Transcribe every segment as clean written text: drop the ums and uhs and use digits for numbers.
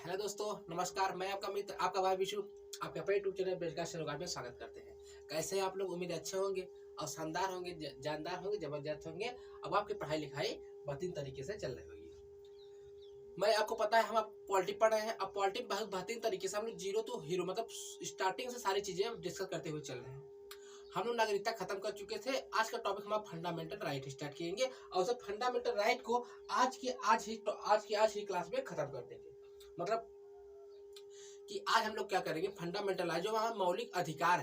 Hello दोस्तों, नमस्कार। मैं आपका मित्र, आपका भाई विशु, आपके अपने यूट्यूब चैनल बेरोजगार सरोकार में स्वागत करते हैं। कैसे हैं आप लोग? उम्मीद अच्छे होंगे और शानदार होंगे, जानदार होंगे, जबरदस्त होंगे। अब आपकी पढ़ाई लिखाई बेहतरीन तरीके से चल रही होगी। मैं आपको पता है हम आप पॉलिटी पढ़ रहे हैं। अब पॉलिटी बहुत बेहतरीन तरीके से हम लोग जीरो टू हीरो मतलब स्टार्टिंग से सारी चीजें डिस्कस करते हुए चल रहे हैं। हम लोग नागरिकता खत्म कर चुके थे। आज का टॉपिक हम फंडामेंटल राइट स्टार्ट करेंगे और उस फंडामेंटल राइट को आज ही क्लास में खत्म कर देंगे। मतलब कि आज हम लोग क्या करेंगे, फंडामेंटल राइट जो हमारा मौलिक अधिकार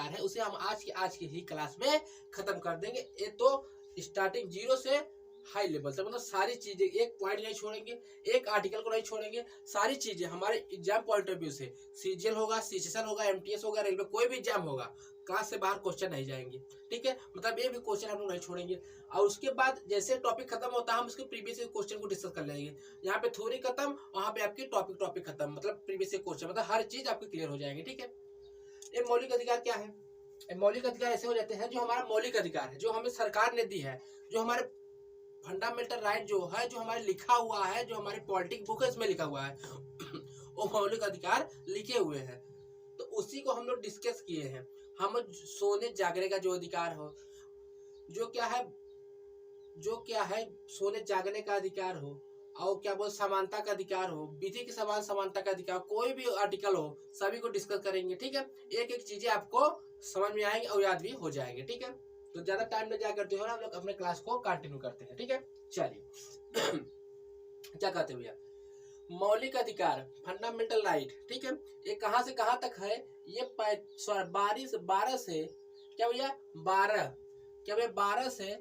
है, उसे हम आज की ही क्लास में खत्म कर देंगे। ये तो स्टार्टिंग जीरो से हाई लेवल से, मतलब सारी चीजें, एक पॉइंट नहीं छोड़ेंगे, एक आर्टिकल को नहीं छोड़ेंगे। सारी चीजें हमारे एग्जाम पॉइंट ऑफ व्यू से, सीजीएल होगा, सीसीएल होगा, एमटीएस होगा, रेलवे, कोई भी एग्जाम होगा, क्लास से बाहर क्वेश्चन नहीं जाएंगे। ठीक है, मतलब ये भी क्वेश्चन हम लोग नहीं छोड़ेंगे। और उसके बाद जैसे टॉपिक खत्म होता है, हम उसके प्रीवियस क्वेश्चन को डिस्कस कर लेंगे। यहाँ पे थ्योरी खत्म, वहां पे आपकी टॉपिक खत्म, मतलब प्रीवियस क्वेश्चन, मतलब हर चीज आपकी क्लियर हो जाएंगी। ठीक है, ये मौलिक अधिकार क्या है? मौलिक अधिकार ऐसे हो जाते हैं जो हमारा मौलिक अधिकार है, जो हमें सरकार ने दी है, जो हमारे फंडामेंटल राइट जो है, जो हमारे लिखा हुआ है, जो हमारी पॉलिटिक बुक है इसमें लिखा हुआ है वो मौलिक अधिकार लिखे हुए हैं। तो उसी को हम लोग डिस्कस किए हैं। हम सोने जागने का जो अधिकार हो, जो क्या है सोने जागने का अधिकार हो, और क्या बोल समानता का अधिकार हो, विधि के समान समानता का अधिकार, कोई भी आर्टिकल हो, सभी को डिस्कस करेंगे। ठीक है, एक एक चीजें आपको समझ में आएंगे और याद भी हो जाएंगे। ठीक है, तो ज्यादा टाइम न जाया करते हो ना, हम लोग अपने क्लास को कंटिन्यू करते हैं। ठीक है, चलिए क्या कहते हो भैया, मौलिक अधिकार, फंडामेंटल राइट। ठीक है, ये कहां से कहां तक है? ये 12 से क्या भैया 12 से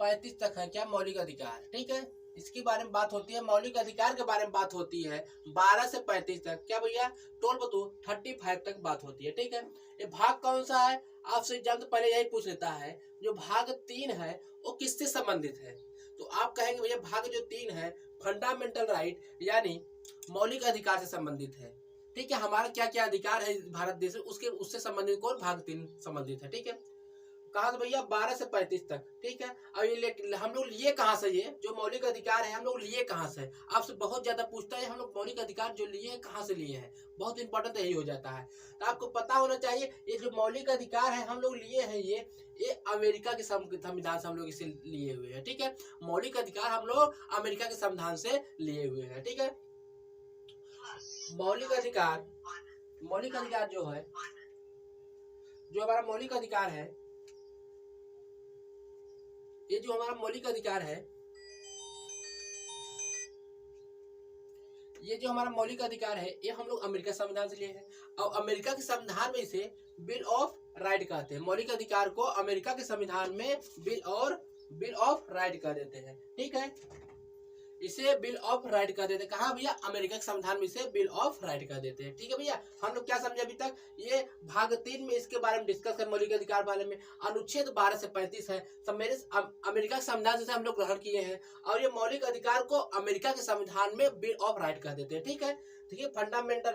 35 तक है क्या मौलिक अधिकार। ठीक है, इसके बारे में बात होती है, मौलिक अधिकार के बारे में बात होती है 12 से 35 तक। क्या भैया 35 तक बात होती है। ठीक है, ये भाग कौन सा है? आपसे एग्जाम तो पहले यही पूछ लेता है, जो भाग 3 है वो किससे संबंधित है? तो आप कहेंगे भैया भाग जो 3 है फंडामेंटल राइट यानी मौलिक अधिकार से संबंधित है। ठीक है, हमारा क्या क्या अधिकार है भारत देश में, उससे संबंधित कौन? भाग 3 संबंधित है। ठीक है, कहा भैया 12 से 35 तक। ठीक है, अब ये हम लोग लिए कहाँ से? ये जो मौलिक अधिकार है हम लोग लिए कहाँ से? आपसे बहुत ज्यादा पूछता है, हम लोग मौलिक अधिकार जो लिए हैं कहाँ से लिए हैं, बहुत इंपॉर्टेंट यही हो जाता है। तो आपको पता होना चाहिए, ये जो मौलिक अधिकार है हम लोग लिए हैं, ये अमेरिका के संविधान से हम लोग इसे लिए हुए हैं। ठीक है, मौलिक अधिकार हम लोग अमेरिका के संविधान से लिए हुए हैं। ठीक है, मौलिक अधिकार जो है, जो हमारा मौलिक अधिकार है, ये जो हमारा मौलिक अधिकार है, ये हम लोग अमेरिका संविधान से लिए हैं। और अमेरिका के संविधान में इसे बिल ऑफ राइट कहते हैं। मौलिक अधिकार को अमेरिका के संविधान में बिल ऑफ राइट कह देते हैं। ठीक है, इसे बिल ऑफ राइट कह देते हैं। कहा भैया अमेरिका के संविधान में इसे बिल ऑफ राइट कह देते हैं। ठीक है भैया, हम लोग क्या समझे अभी तक? ये भाग 3 में इसके बारे में डिस्कस कर, मौलिक अधिकार बारे में अनुच्छेद 12 से 35 है, सब मेरे अमेरिका के संविधान से हम लोग ग्रहण किए हैं, और ये मौलिक अधिकार को अमेरिका के संविधान में बिल ऑफ राइट कह देते हैं। ठीक है, fundamental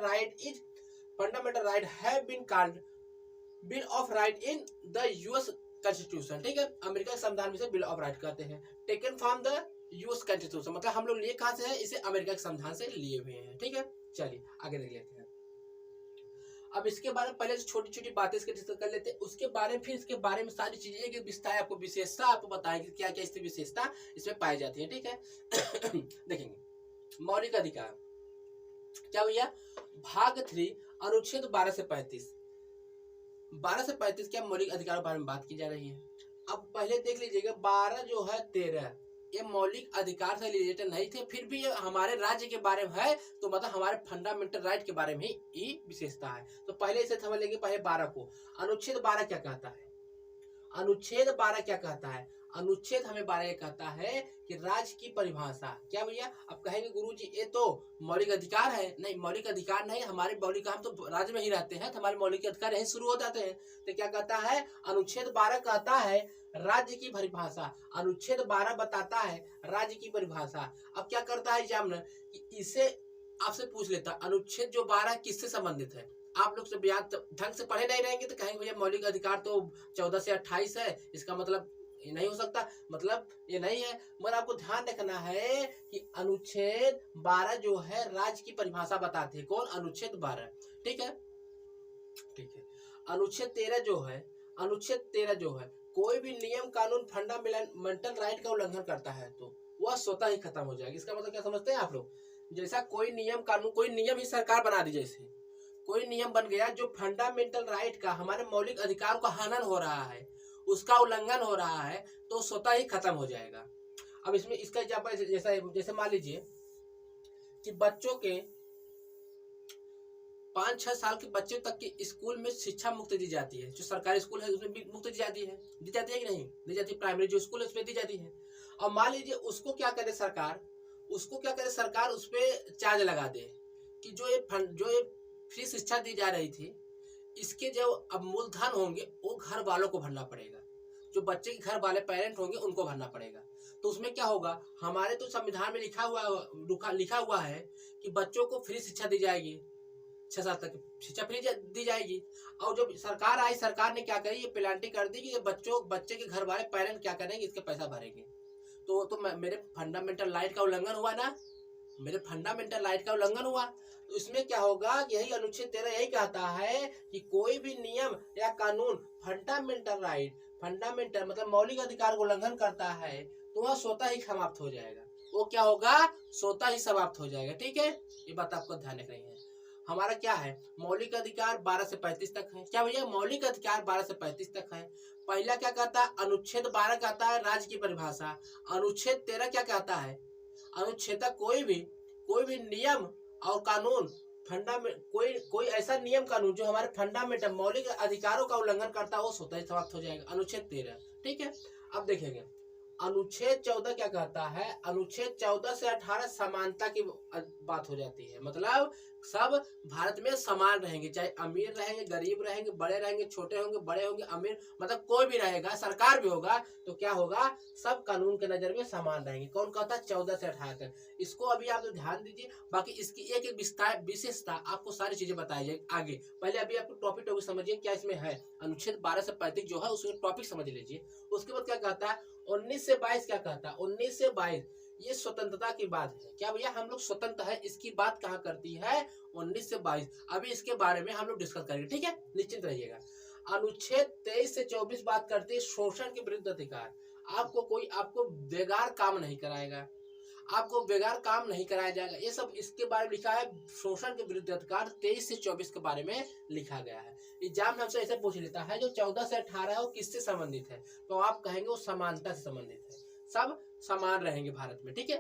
right have been called bill of right in the US constitution. ठीक है, अमेरिका के संविधान में से बिल ऑफ राइट कहते हैं, taken from the US constitution, मतलब हम लोग लिए कहां से है? इसे अमेरिका के संविधान से लिए हुए हैं। ठीक है, चलिए आगे देख लेते हैं। अब इसके बारे में पहले छोटी छोटी बातें इसके डिस्कस कर लेते हैं, उसके बारे में फिर इसके बारे में सारी चीजें की विस्तार आपको विशेषता आपको बताएंगे, क्या क्या इसकी विशेषता इसमें पाई जाती है। ठीक है देखेंगे मौलिक अधिकार क्या भैया, भाग 3 अनुच्छेद 12 से 35 क्या मौलिक अधिकार के बारे में बात की जा रही है। अब पहले देख लीजिएगा, 12 जो है 13 ये मौलिक अधिकार से रिलेटेड नहीं थे, फिर भी ये हमारे राज्य के बारे में है, तो मतलब हमारे फंडामेंटल राइट के बारे में ही विशेषता है। तो पहले इसे समझ लेंगे, पहले 12 को। अनुच्छेद 12 क्या कहता है? अनुच्छेद हमें 12 कहता है कि राज्य की परिभाषा। क्या भैया, अब कहेंगे गुरुजी ये तो मौलिक अधिकार है। नहीं, मौलिक अधिकार नहीं, हमारे मौलिक, हम तो राज्य में ही रहते हैं, तो हमारे मौलिक अधिकार यही शुरू हो जाते हैं। तो क्या कहता है? अनुच्छेद 12 कहता है राज्य की परिभाषा। अनुच्छेद 12 बताता है राज्य की परिभाषा। अब क्या करता है एग्जामिनर कि इसे आपसे पूछ लेता, अनुच्छेद जो 12 किससे संबंधित है? आप लोग से याद ढंग से पढ़े नहीं रहेंगे तो कहेंगे भैया मौलिक अधिकार तो 14 से 28 है, इसका मतलब ये नहीं हो सकता, मतलब ये नहीं है। मगर आपको ध्यान रखना है कि अनुच्छेद 12 जो है राज्य की परिभाषा बताते हैं। कौन? अनुच्छेद 12। ठीक है, ठीक है। अनुच्छेद 13 जो है, अनुच्छेद 13 जो है, कोई भी नियम कानून फंडामेंटल राइट का उल्लंघन करता है तो वह स्वतः ही खत्म हो जाएगी। इसका मतलब क्या समझते हैं आप लोग? जैसा कोई नियम कानून, कोई नियम ही सरकार बना दी, जैसे कोई नियम बन गया जो फंडामेंटल राइट का, हमारे मौलिक अधिकार का हनन हो रहा है, उसका उल्लंघन हो रहा है, तो स्वतः ही खत्म हो जाएगा। अब इसमें इसका एग्जाम्पल जैसा, जैसे मान लीजिए कि बच्चों के 5-6 साल के बच्चे तक के स्कूल में शिक्षा मुफ्त दी जाती है। जो सरकारी स्कूल है उसमें भी मुफ्त दी जाती है कि नहीं दी जाती है? प्राइमरी जो स्कूल है उसमें दी जाती है। और मान लीजिए उसको क्या करे सरकार, उस पर चार्ज लगा दे कि जो ये फ्री शिक्षा दी जा रही थी, इसके जो अब मूलधन होंगे वो घर वालों को भरना पड़ेगा, जो बच्चे के घर वाले पेरेंट होंगे उनको भरना पड़ेगा। तो उसमें क्या होगा, हमारे तो संविधान में लिखा हुआ है कि बच्चों को फ्री शिक्षा दी जाएगी, 6 साल तक शिक्षा फ्री दी जाएगी। और जब सरकार आई, सरकार ने क्या करी, ये पेनल्टी कर दी कि ये बच्चे के घर वाले पेरेंट क्या करेंगे, इसके पैसा भरेंगे। तो मेरे फंडामेंटल राइट का उल्लंघन हुआ ना, मेरे फंडामेंटल राइट का उल्लंघन हुआ। तो इसमें क्या होगा, यही अनुच्छेद 13 यही कहता है कि कोई भी नियम या कानून फंडामेंटल राइट, फंडामेंटल मतलब मौलिक अधिकार को उल्लंघन करता है तो वह स्वतः ही समाप्त हो जाएगा। वो क्या होगा, स्वतः ही समाप्त हो जाएगा। ठीक है, ये बात आपको ध्यान रखनी है। हमारा क्या है, मौलिक अधिकार 12 से 35 तक है। क्या भैया, मौलिक अधिकार 12 से 35 तक है। पहला क्या कहता है, अनुच्छेद 12 कहता है राज्य की परिभाषा। अनुच्छेद 13 क्या कहता है, अनुच्छेद कोई भी नियम और कानून कोई ऐसा नियम कानून जो हमारे फंडामेंटल मौलिक अधिकारों का उल्लंघन करता है वो स्वतः ही समाप्त हो जाएगा। अनुच्छेद 13। ठीक है, अब देखेंगे अनुच्छेद 14 क्या कहता है। अनुच्छेद 14 से 18 समानता की बात हो जाती है, मतलब सब भारत में समान रहेंगे, चाहे अमीर रहेंगे, गरीब रहेंगे, बड़े रहेंगे, छोटे होंगे, बड़े होंगे, अमीर मतलब कोई भी रहेगा, सरकार भी होगा, तो क्या होगा, सब कानून के नजर में समान रहेंगे। कौन कहता है, 14 से 18 तक। इसको अभी आप तो ध्यान दीजिए, बाकी इसकी एक एक विशेषता आपको सारी चीजें बताई जाए आगे। पहले अभी आपको टॉपिक समझिए क्या इसमें है। अनुच्छेद 12 से 35 जो है उसमें टॉपिक समझ लीजिए। उसके बाद क्या कहता है, 19 से 22 क्या कहता है। 19 से 22 ये स्वतंत्रता की बात है। क्या भैया, हम लोग स्वतंत्र है, इसकी बात कहाँ करती है, 19 से 22। अभी इसके बारे में हम लोग डिस्कस करेंगे। ठीक है, निश्चिंत रहिएगा। अनुच्छेद 23 से 24 बात करती है शोषण के विरुद्ध अधिकार। आपको बेगार काम नहीं कराएगा, आपको बेगार काम नहीं कराया जाएगा। ये सब इसके बारे में लिखा है, शोषण के विरुद्ध अधिकार 23 से 24 के बारे में लिखा गया है। एग्जाम हमसे ऐसे पूछ लेता है, जो 14 से 18 है वो किससे संबंधित है, तो आप कहेंगे वो समानता से संबंधित है, सब समान रहेंगे भारत में। ठीक है,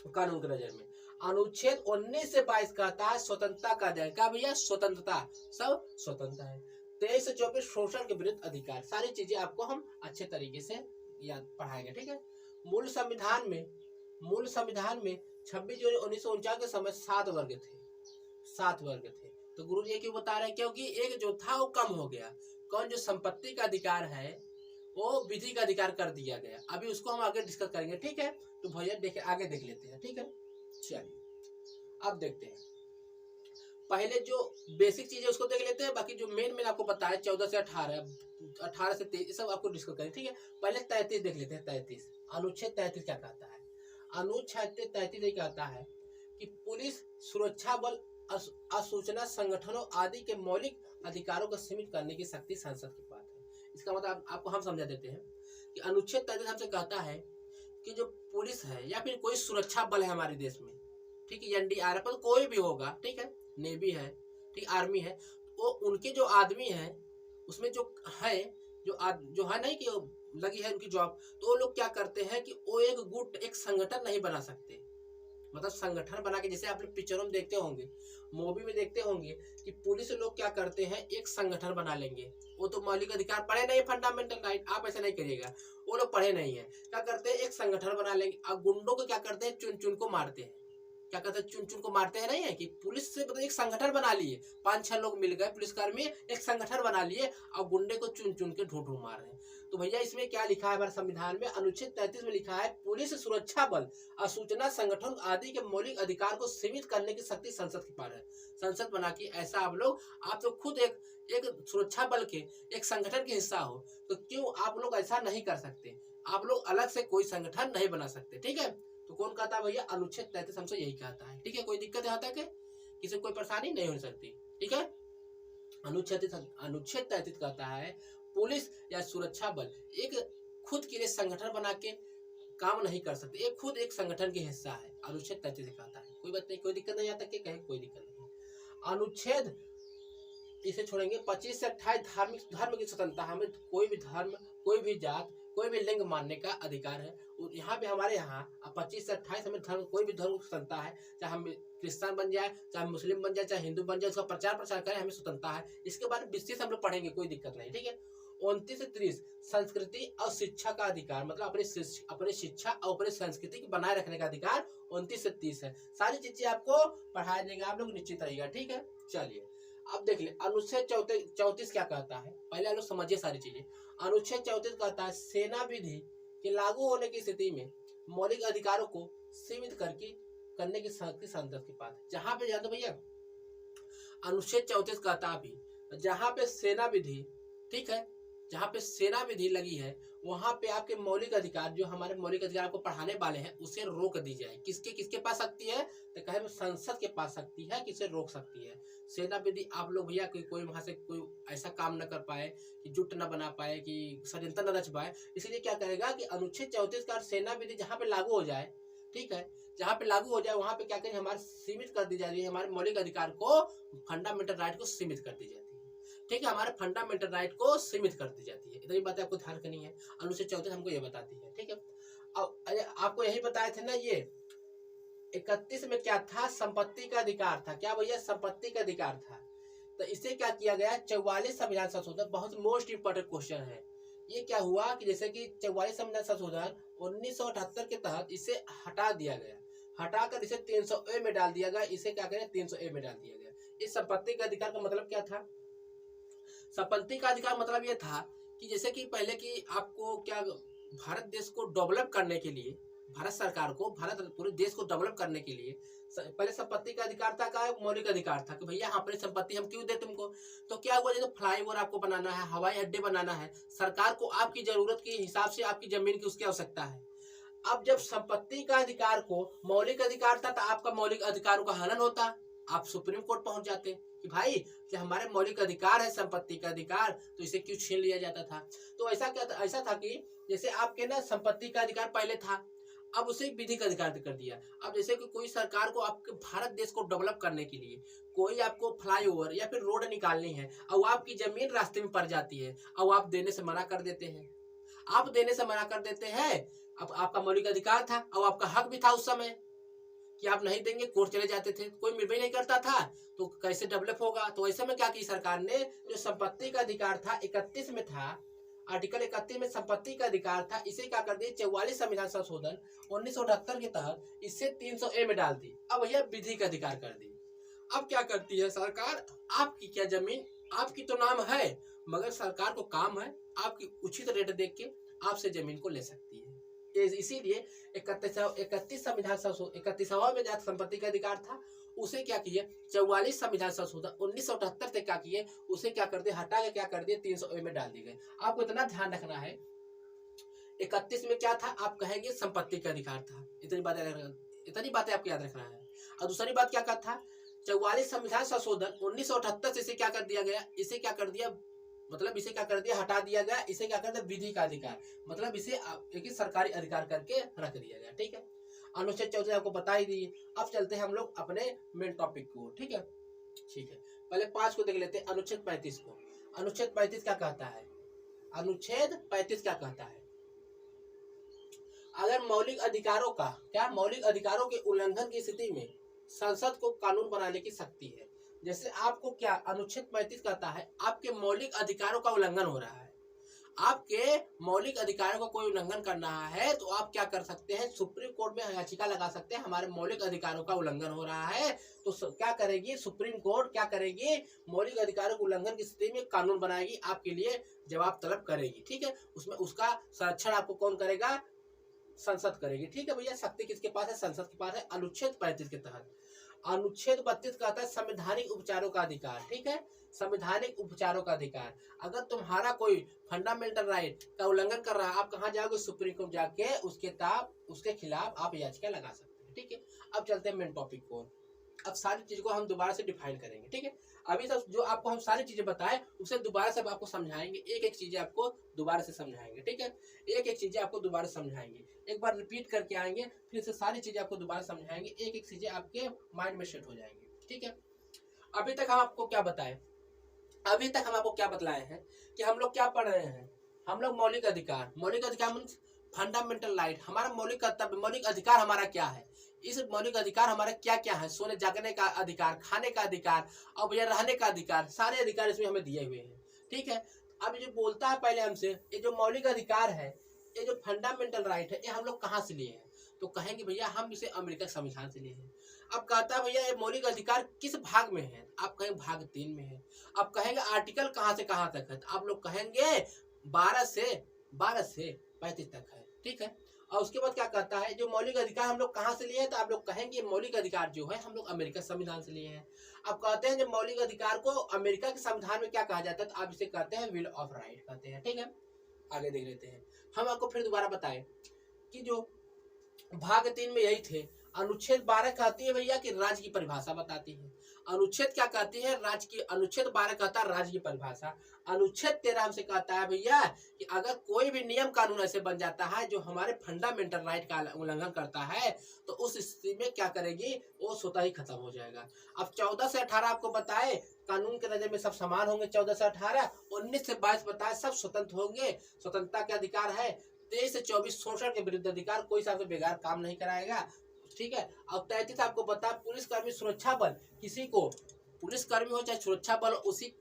कानून की नजर में। अनुच्छेद 19 से 22 कहता है स्वतंत्रता का अधिकार। क्या भैया, स्वतंत्रता, सब स्वतंत्र है। 23 से 24 शोषण के विरुद्ध अधिकार। सारी चीजें आपको हम अच्छे तरीके से याद पढ़ाएंगे। ठीक है, मूल संविधान में 26 जनवरी 1949 के समय 7 वर्ग थे। तो गुरु जी क्यों बता रहे हैं, क्योंकि एक जो था वो कम हो गया। कौन, जो संपत्ति का अधिकार है वो विधि का अधिकार कर दिया गया। अभी उसको हम आगे डिस्कस करेंगे। ठीक है, तो भैया देखे आगे देख लेते हैं। ठीक है, चलिए अब देखते हैं। पहले जो बेसिक चीज है उसको देख लेते हैं, बाकी जो मेन आपको बताया 14 से 18, 18 से 23 सब आपको डिस्कस करें। ठीक है, पहले 33 देख लेते हैं। 33 अनुच्छेद 33 क्या कहता है। अनुच्छेद 33 ये कहता है कि पुलिस, सुरक्षा बल, असूचना संगठनों आदि के मौलिक अधिकारों को सीमित करने की शक्ति संसद के पास है। इसका मतलब आपको हम समझा देते हैं कि अनुच्छेद 33 हमसे कहता है कि जो पुलिस है या फिर कोई सुरक्षा बल है हमारे देश में, ठीक है, एनडीआरएफ कोई भी होगा, ठीक है, नेवी है, ठीक, आर्मी है, वो उनके जो आदमी है उसमें जो है नहीं कि लगी है उनकी जॉब, तो वो लोग क्या करते हैं कि वो एक गुट, एक संगठन नहीं बना सकते। मतलब संगठन बना के, जैसे आप लोग पिक्चरों में देखते होंगे, मूवी में देखते होंगे कि पुलिस लोग क्या करते हैं, एक संगठन बना लेंगे। वो तो मौलिक अधिकार पढ़े नहीं, फंडामेंटल राइट, आप ऐसा नहीं करिएगा, वो लोग पढ़े नहीं है। क्या करते हैं, एक संगठन बना लेंगे। अब गुंडों को क्या करते हैं, चुन चुन को मारते हैं। क्या कहते हैं, चुन चुन को मारते हैं, नहीं है कि पुलिस से मतलब एक संगठन बना लिए, 5-6 लोग मिल गए पुलिसकर्मी, एक संगठन बना लिए और गुंडे को चुन चुन के ढूंढ मार रहे हैं। तो भैया इसमें क्या लिखा है हमारे संविधान में, अनुच्छेद 33 में लिखा है पुलिस, सुरक्षा बल और सूचना संगठन आदि के मौलिक अधिकार को सीमित करने की शक्ति संसद के पास है। संसद बना के ऐसा आप तो खुद एक सुरक्षा बल के एक संगठन के हिस्सा हो, तो क्यों आप लोग ऐसा नहीं कर सकते? आप लोग अलग से कोई संगठन नहीं बना सकते, ठीक है? तो कौन कहता है भैया? अनुच्छेद 33 हमसे यही कहता है, ठीक है? कोई दिक्कत यहाँ तक है, किसी को कोई परेशानी नहीं हो सकती, ठीक है? अनुच्छेद 33 कहता है पुलिस या सुरक्षा बल एक खुद के लिए संगठन बना के काम नहीं कर सकते, एक खुद एक संगठन के हिस्सा है। अनुच्छेद 33 कहता है, कोई बात नहीं, कोई दिक्कत नहीं आता कि कहीं कोई दिक्कत नहीं। अनुच्छेद इसे छोड़ेंगे 25 से 28 धर्म की स्वतंत्रता, हमें कोई भी धर्म, कोई भी जात, कोई भी लिंग मानने का अधिकार है। यहाँ पे हमारे यहाँ 25 से 28 हमें धर्म, कोई भी धर्म की स्वतंत्रता है, चाहे हम क्रिश्चियन बन जाए, चाहे मुस्लिम बन जाए, चाहे हिंदू बन जाए, उसका प्रचार प्रसार करें, हमें स्वतंत्रता है। इसके बारे में विशेष हम लोग पढ़ेंगे, कोई दिक्कत नहीं, ठीक है? 29 से 30 संस्कृति और शिक्षा का अधिकार, मतलब अपनी शिक्षा और अपनी संस्कृति की बनाए रखने का अधिकार 29 से 30 है। सारी चीजें आपको पढ़ाया जाएगा, आप लोग निश्चित रहिएगा, ठीक है? चलिए अब देख ले अनुच्छेद 34 क्या कहता है, पहले आप लोग समझिए सारी चीजें। अनुच्छेद 34 कहता है सेना विधि के लागू होने की स्थिति में मौलिक अधिकारों को सीमित करने की शक्ति संसद के पास है। जहां पे याद भैया अनुच्छेद 34 कहता भी जहां पे सेना विधि, ठीक है, जहां पे सेना विधि लगी है वहां पे आपके मौलिक अधिकार, जो हमारे मौलिक अधिकार आपको पढ़ाने वाले हैं, उसे रोक दी जाए। किसके पास शक्ति है? तो कहे संसद के पास शक्ति है कि इसे रोक सकती है। सेना विधि आप लोग भैया कोई वहां से कोई ऐसा काम न कर पाए कि जुट न बना पाए, कि षड्यंत्र न रच पाए, इसलिए क्या करेगा कि अनुच्छेद 34 का सेना विधि जहाँ पे लागू हो जाए, ठीक है, जहाँ पे लागू हो जाए वहां पे क्या करें, हमारे सीमित कर दी जाती है, हमारे मौलिक अधिकार को, फंडामेंटल राइट को सीमित कर दी जाती है, ठीक है? हमारे फंडामेंटल राइट को सीमित कर दी जाती है। इतनी बातें आपको ध्यान करनी है, अनुच्छेद 34 हमको ये बताती है, ठीक है? अब आपको यही बताए थे ना, ये 31 में क्या था? संपत्ति का अधिकार था। क्या भैया? संपत्ति का अधिकार था। तो इसे क्या किया गया? 44 संविधान संशोधन, बहुत मोस्ट इंपोर्टेंट क्वेश्चन है ये। क्या हुआ कि जैसे कि 44 संविधान संशोधन 1978 के तहत इसे हटा दिया गया, हटाकर इसे 300A में डाल दिया गया। इसे क्या करें? 300A में डाल दिया गया। इस संपत्ति का अधिकार का मतलब क्या था? संपत्ति का अधिकार मतलब ये था कि जैसे कि पहले की आपको क्या, भारत देश को डेवलप करने के लिए, भारत सरकार को, भारत पूरे देश को डेवलप करने के लिए पहले संपत्ति का अधिकार था, का मौलिक अधिकार था कि भैया अपनी संपत्ति हम क्यों दे तुमको। तो क्या हुआ, जैसे फ्लाईओवर आपको बनाना है, हवाई अड्डे बनाना है, सरकार को आपकी जरूरत के हिसाब से आपकी जमीन की उसकी आवश्यकता है। अब जब संपत्ति का अधिकार को मौलिक अधिकार था तो आपका मौलिक अधिकारों का हनन होता, आप सुप्रीम कोर्ट पहुंच जाते कि भाई कि हमारे मौलिक अधिकार है संपत्ति का अधिकार, तो इसे क्यों छीन लिया जाता था। तो ऐसा था कि जैसे आपके ना संपत्ति का अधिकार पहले था, अब उसे विधि का अधिकार कर दिया। अब जैसे कि कोई सरकार को आपके भारत देश को डेवलप करने के लिए कोई आपको फ्लाईओवर या फिर रोड निकालनी है और आपकी जमीन रास्ते में पड़ जाती है और आप देने से मना कर देते हैं, आप देने से मना कर देते हैं। अब आपका मौलिक अधिकार था और आपका हक भी था उस समय कि आप नहीं देंगे, कोर्ट चले जाते थे, कोई मिल भी नहीं करता था, तो कैसे डेवलप होगा। तो ऐसे में क्या की सरकार ने, जो संपत्ति का अधिकार था 31 में था, आर्टिकल 31 में संपत्ति का अधिकार था, इसे क्या कर दिया 44 संविधान संशोधन 1978 के तहत इसे 300A में डाल दी। अब यह विधि का अधिकार कर दी। अब क्या करती है सरकार, आपकी क्या जमीन आपकी तो नाम है, मगर सरकार को काम है आपकी उचित रेट देख के आपसे जमीन को ले सकती है। इसीलिए 31 संविधान संशोधन 31वां में जहाँ संपत्ति का अधिकार था उसे क्या किए 44 संविधान संशोधन 1978 से क्या किए, उसे क्या कर दिए, हटा के क्या कर दिए 300A में डाल दी गए। आपको इतना ध्यान रखना है, 31 में क्या था, आप कहेंगे संपत्ति का अधिकार था। इतनी बातें आपको याद रखना है। और दूसरी बात क्या था, 44 संविधान संशोधन 1978 से इसे क्या कर दिया गया, इसे क्या कर दिया, मतलब इसे क्या कर दिया, हटा दिया गया। इसे क्या कर दिया, विधि का अधिकार, मतलब इसे एक सरकारी अधिकार करके रख दिया गया। ठीक है, अनुच्छेद 14 आपको बता ही दी। अब चलते हैं हम लोग अपने मेन टॉपिक को। ठीक है, पहले 5 को देख लेते हैं, अनुच्छेद 35 को। अनुच्छेद 35 क्या कहता है, अनुच्छेद 35 क्या कहता है, अगर मौलिक अधिकारों का मौलिक अधिकारों के उल्लंघन की स्थिति में संसद को कानून बनाने की शक्ति है। जैसे आपको क्या अनुच्छेद 35 कहता है, आपके मौलिक अधिकारों का उल्लंघन हो रहा है, आपके मौलिक अधिकारों का कोई उल्लंघन कर रहा है तो आप क्या कर सकते हैं, सुप्रीम कोर्ट में याचिका लगा सकते हैं, हमारे मौलिक अधिकारों का उल्लंघन हो रहा है। तो क्या करेगी सुप्रीम कोर्ट, क्या करेगी, मौलिक अधिकारों के उल्लंघन की स्थिति में कानून बनाएगी, आपके लिए जवाब तलब करेगी। ठीक है, उसमें उसका संरक्षण आपको कौन करेगा, संसद करेगी। ठीक है भैया, शक्ति किसके पास है, संसद के पास है। अनुच्छेद 35 के तहत, अनुच्छेद 32 कहता है संवैधानिक उपचारों का अधिकार। ठीक है, संवैधानिक उपचारों का अधिकार, अगर तुम्हारा कोई फंडामेंटल राइट का उल्लंघन कर रहा है, आप कहाँ जाओगे, सुप्रीम कोर्ट जाके उसके खिलाफ आप याचिका लगा सकते हैं। ठीक है, अब चलते हैं मेन टॉपिक को। अब सारी चीज को हम दोबारा से डिफाइन करेंगे। ठीक है, अभी तक जो आपको हम सारी चीजें बताए उसे दोबारा से आपको समझाएंगे, एक एक चीजें आपको दोबारा से समझाएंगे। ठीक है, एक एक चीजें आपको दोबारा समझाएंगे, एक बार रिपीट करके आएंगे, फिर से सारी चीजें आपको दोबारा समझाएंगे, एक एक चीजें आपके माइंड में सेट हो जाएंगी। ठीक है, अभी तक हम आपको क्या बताए, अभी तक हम आपको क्या बतलाए हैं कि हम लोग क्या पढ़ रहे हैं, हम लोग मौलिक अधिकार, मौलिक अधिकार मीन्स फंडामेंटल राइट, हमारा मौलिक कर्तव्य, मौलिक अधिकार हमारा क्या है, इस मौलिक अधिकार हमारे क्या क्या है, सोने जागने का अधिकार, खाने का अधिकार और भैया रहने का अधिकार, सारे अधिकार इसमें हमें दिए हुए हैं। ठीक है, अब ये जो बोलता है पहले हमसे, ये जो मौलिक अधिकार है, ये जो फंडामेंटल राइट है, ये हम लोग कहाँ से लिए हैं, तो कहेंगे भैया हम इसे अमेरिका संविधान से लिए हैं। अब कहता है भैया ये मौलिक अधिकार किस भाग में है, आप कहेंगे भाग 3 में है। अब कहेंगे आर्टिकल कहाँ से कहाँ तक है, तो आप लोग कहेंगे 12 से 35 तक है। ठीक है, और उसके बाद क्या कहता है, जो मौलिक अधिकार हम लोग कहाँ से लिए हैं, तो आप लोग कहेंगे मौलिक अधिकार जो है हम लोग अमेरिका संविधान से लिए हैं। अब कहते हैं जो मौलिक अधिकार को अमेरिका के संविधान में क्या कहा जाता है, तो आप इसे कहते हैं बिल ऑफ राइट कहते हैं। ठीक है, आगे देख लेते हैं। हम आपको फिर दोबारा बताएं कि जो भाग 3 में यही थे, अनुच्छेद 12 कहती है भैया कि राज्य की परिभाषा बताती है, अनुच्छेद क्या कहती है, राज्य की, अनुच्छेद 12 कहता है राज्य की परिभाषा, अनुच्छेद 13 हमसे कहता है भैया कि अगर कोई भी नियम कानून ऐसे बन जाता है जो हमारे फंडामेंटल राइट का उल्लंघन करता है तो उस स्थिति में क्या करेगी, वो स्वतः ही खत्म हो जाएगा। अब 14 से 18 आपको बताए कानून के नजर में सब समान होंगे, 14 से 18, 19 से 22 बताए सब स्वतंत्र होंगे, स्वतंत्रता के अधिकार है, 23 से 24 शोषण के विरुद्ध अधिकार, कोई साहब बेकार काम नहीं कराएगा। ठीक है, अब 33 आपको बता पुलिसकर्मी सुरक्षा बल, किसी को पुलिसकर्मी हो चाहे सुरक्षा बल, उसी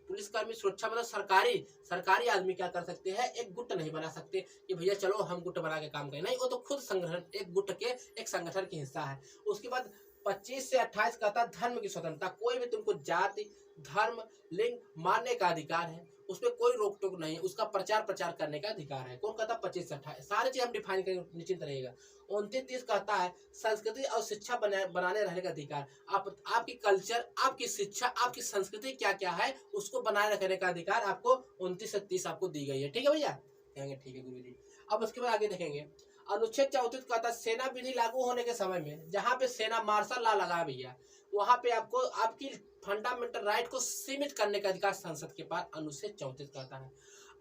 पुलिसकर्मी सुरक्षा बल सरकारी आदमी क्या कर सकते हैं, एक गुट नहीं बना सकते कि भैया चलो हम गुट बना के काम करें, नहीं, वो तो खुद संगठन, एक गुट के एक संगठन की हिस्सा है। उसके बाद 25 से 28 कहता धर्म की स्वतंत्रता, कोई भी तुमको जाति धर्म लिंग मानने का अधिकार है, उसमें कोई रोक टोक नहीं है, उसका प्रचार करने का अधिकार है। कौन कहता 25 से 28, सारी चीज हम डिफाइन करेंगे, निश्चिंत रहेगा। 29-30 कहता है संस्कृति और शिक्षा बनाने रहने का अधिकार, आपकी कल्चर, आपकी शिक्षा, आपकी संस्कृति क्या क्या है उसको बनाए रखने का अधिकार आपको 29 से 30 आपको दी गई है। ठीक है भैया, कहेंगे ठीक है गुरु जी। अब उसके बाद आगे देखेंगे, अनुच्छेद 34 कहता है सेना विधि लागू होने के समय में जहाँ पे सेना मार्शल लॉ लगा भैया, वहां पे आपको आपकी फंडामेंटल राइट को सीमित करने का अधिकार संसद के पास, अनुच्छेद 34 कहता है।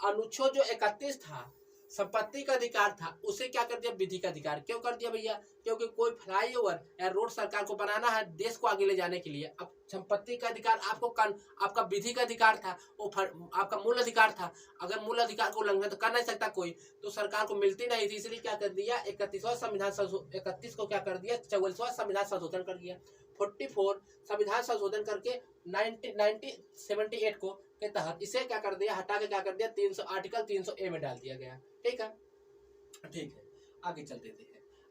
अनुच्छेद जो 31 था संपत्ति का अधिकार था, उसे क्या कर दिया, विधि का अधिकार। क्यों कर दिया भैया, क्योंकि कोई फ्लाईओवर या रोड सरकार को बनाना है देश को आगे ले जाने के लिए। अब संपत्ति का अधिकार आपको आपका विधि का अधिकार था, वो आपका मूल अधिकार था, अगर मूल अधिकार को उल्लंघन तो कर नहीं सकता कोई, तो सरकार को मिलती नहीं थी, इसलिए क्या कर दिया 31वां संविधान 31 को क्या कर दिया 44वां संविधान संशोधन कर दिया, 44 संविधान संशोधन करके 1978 को के तहत इसे क्या कर दिया, हटा के क्या कर दिया 300 आर्टिकल 300A में डाल दिया गया। ठीक है, ठीक है, आगे चलते थे।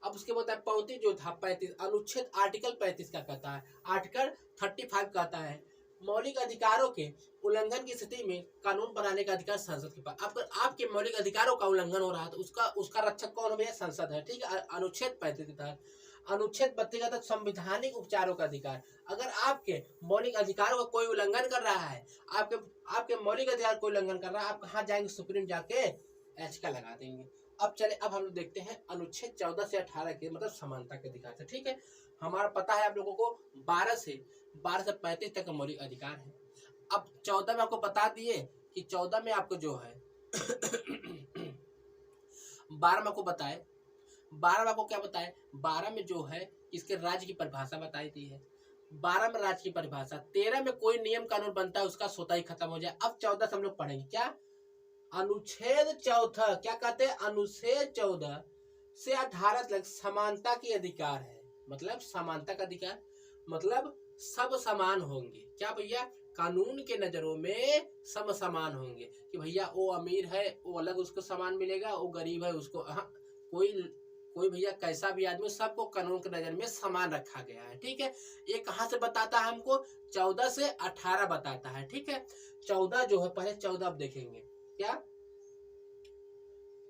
अब उसके बाद 35 जो था 35 अनुच्छेद आर्टिकल 35 क्या कहता है, आर्टिकल 35 कहता है मौलिक अधिकारों के उल्लंघन की स्थिति में कानून बनाने का अधिकार संसद के पास। अगर आपके मौलिक अधिकारों का उल्लंघन हो रहा है तो उसका रक्षक कौन है भैया, संसद है। ठीक है, अनुच्छेद 35 के तहत। अनुच्छेद 32 का संवैधानिक उपचारों का अधिकार, अगर आपके मौलिक अधिकारों का कोई उल्लंघन कर रहा है, आपके मौलिक अधिकार कोई उल्लंघन कर रहा है, आप कहाँ जाएंगे, सुप्रीम जाके याचिका लगा देंगे। अब चले, अब हम लोग देखते हैं अनुच्छेद 14 से 18 के मतलब समानता के अधिकार से। ठीक है, हमारा पता है आप लोगों को 12 से 35 तक का मौलिक अधिकार है। अब 14 में आपको बता दिए कि 14 में आपको जो है 12 में आपको बताए, 12 में आपको क्या बताए, 12 में जो है इसके राज्य की परिभाषा बताई थी है, 12 में राज्य की परिभाषा, 13 में कोई नियम कानून बनता है उसका स्वतः ही खत्म हो जाए। अब 14 से हम लोग पढ़ेंगे क्या, अनुच्छेद 14 क्या कहते हैं, अनुच्छेद 14 से 18 तक समानता की अधिकार है, मतलब समानता का अधिकार मतलब सब समान होंगे। क्या भैया, कानून के नजरों में सम समान होंगे कि भैया वो अमीर है वो अलग उसको सामान मिलेगा, वो गरीब है उसको, हाँ, कोई कोई भैया कैसा भी आदमी सबको कानून के नजर में समान रखा गया है। ठीक है, ये कहाँ से बताता है हमको? 14 से 18 बताता है। ठीक है, 14 जो है, पहले 14 अब देखेंगे क्या,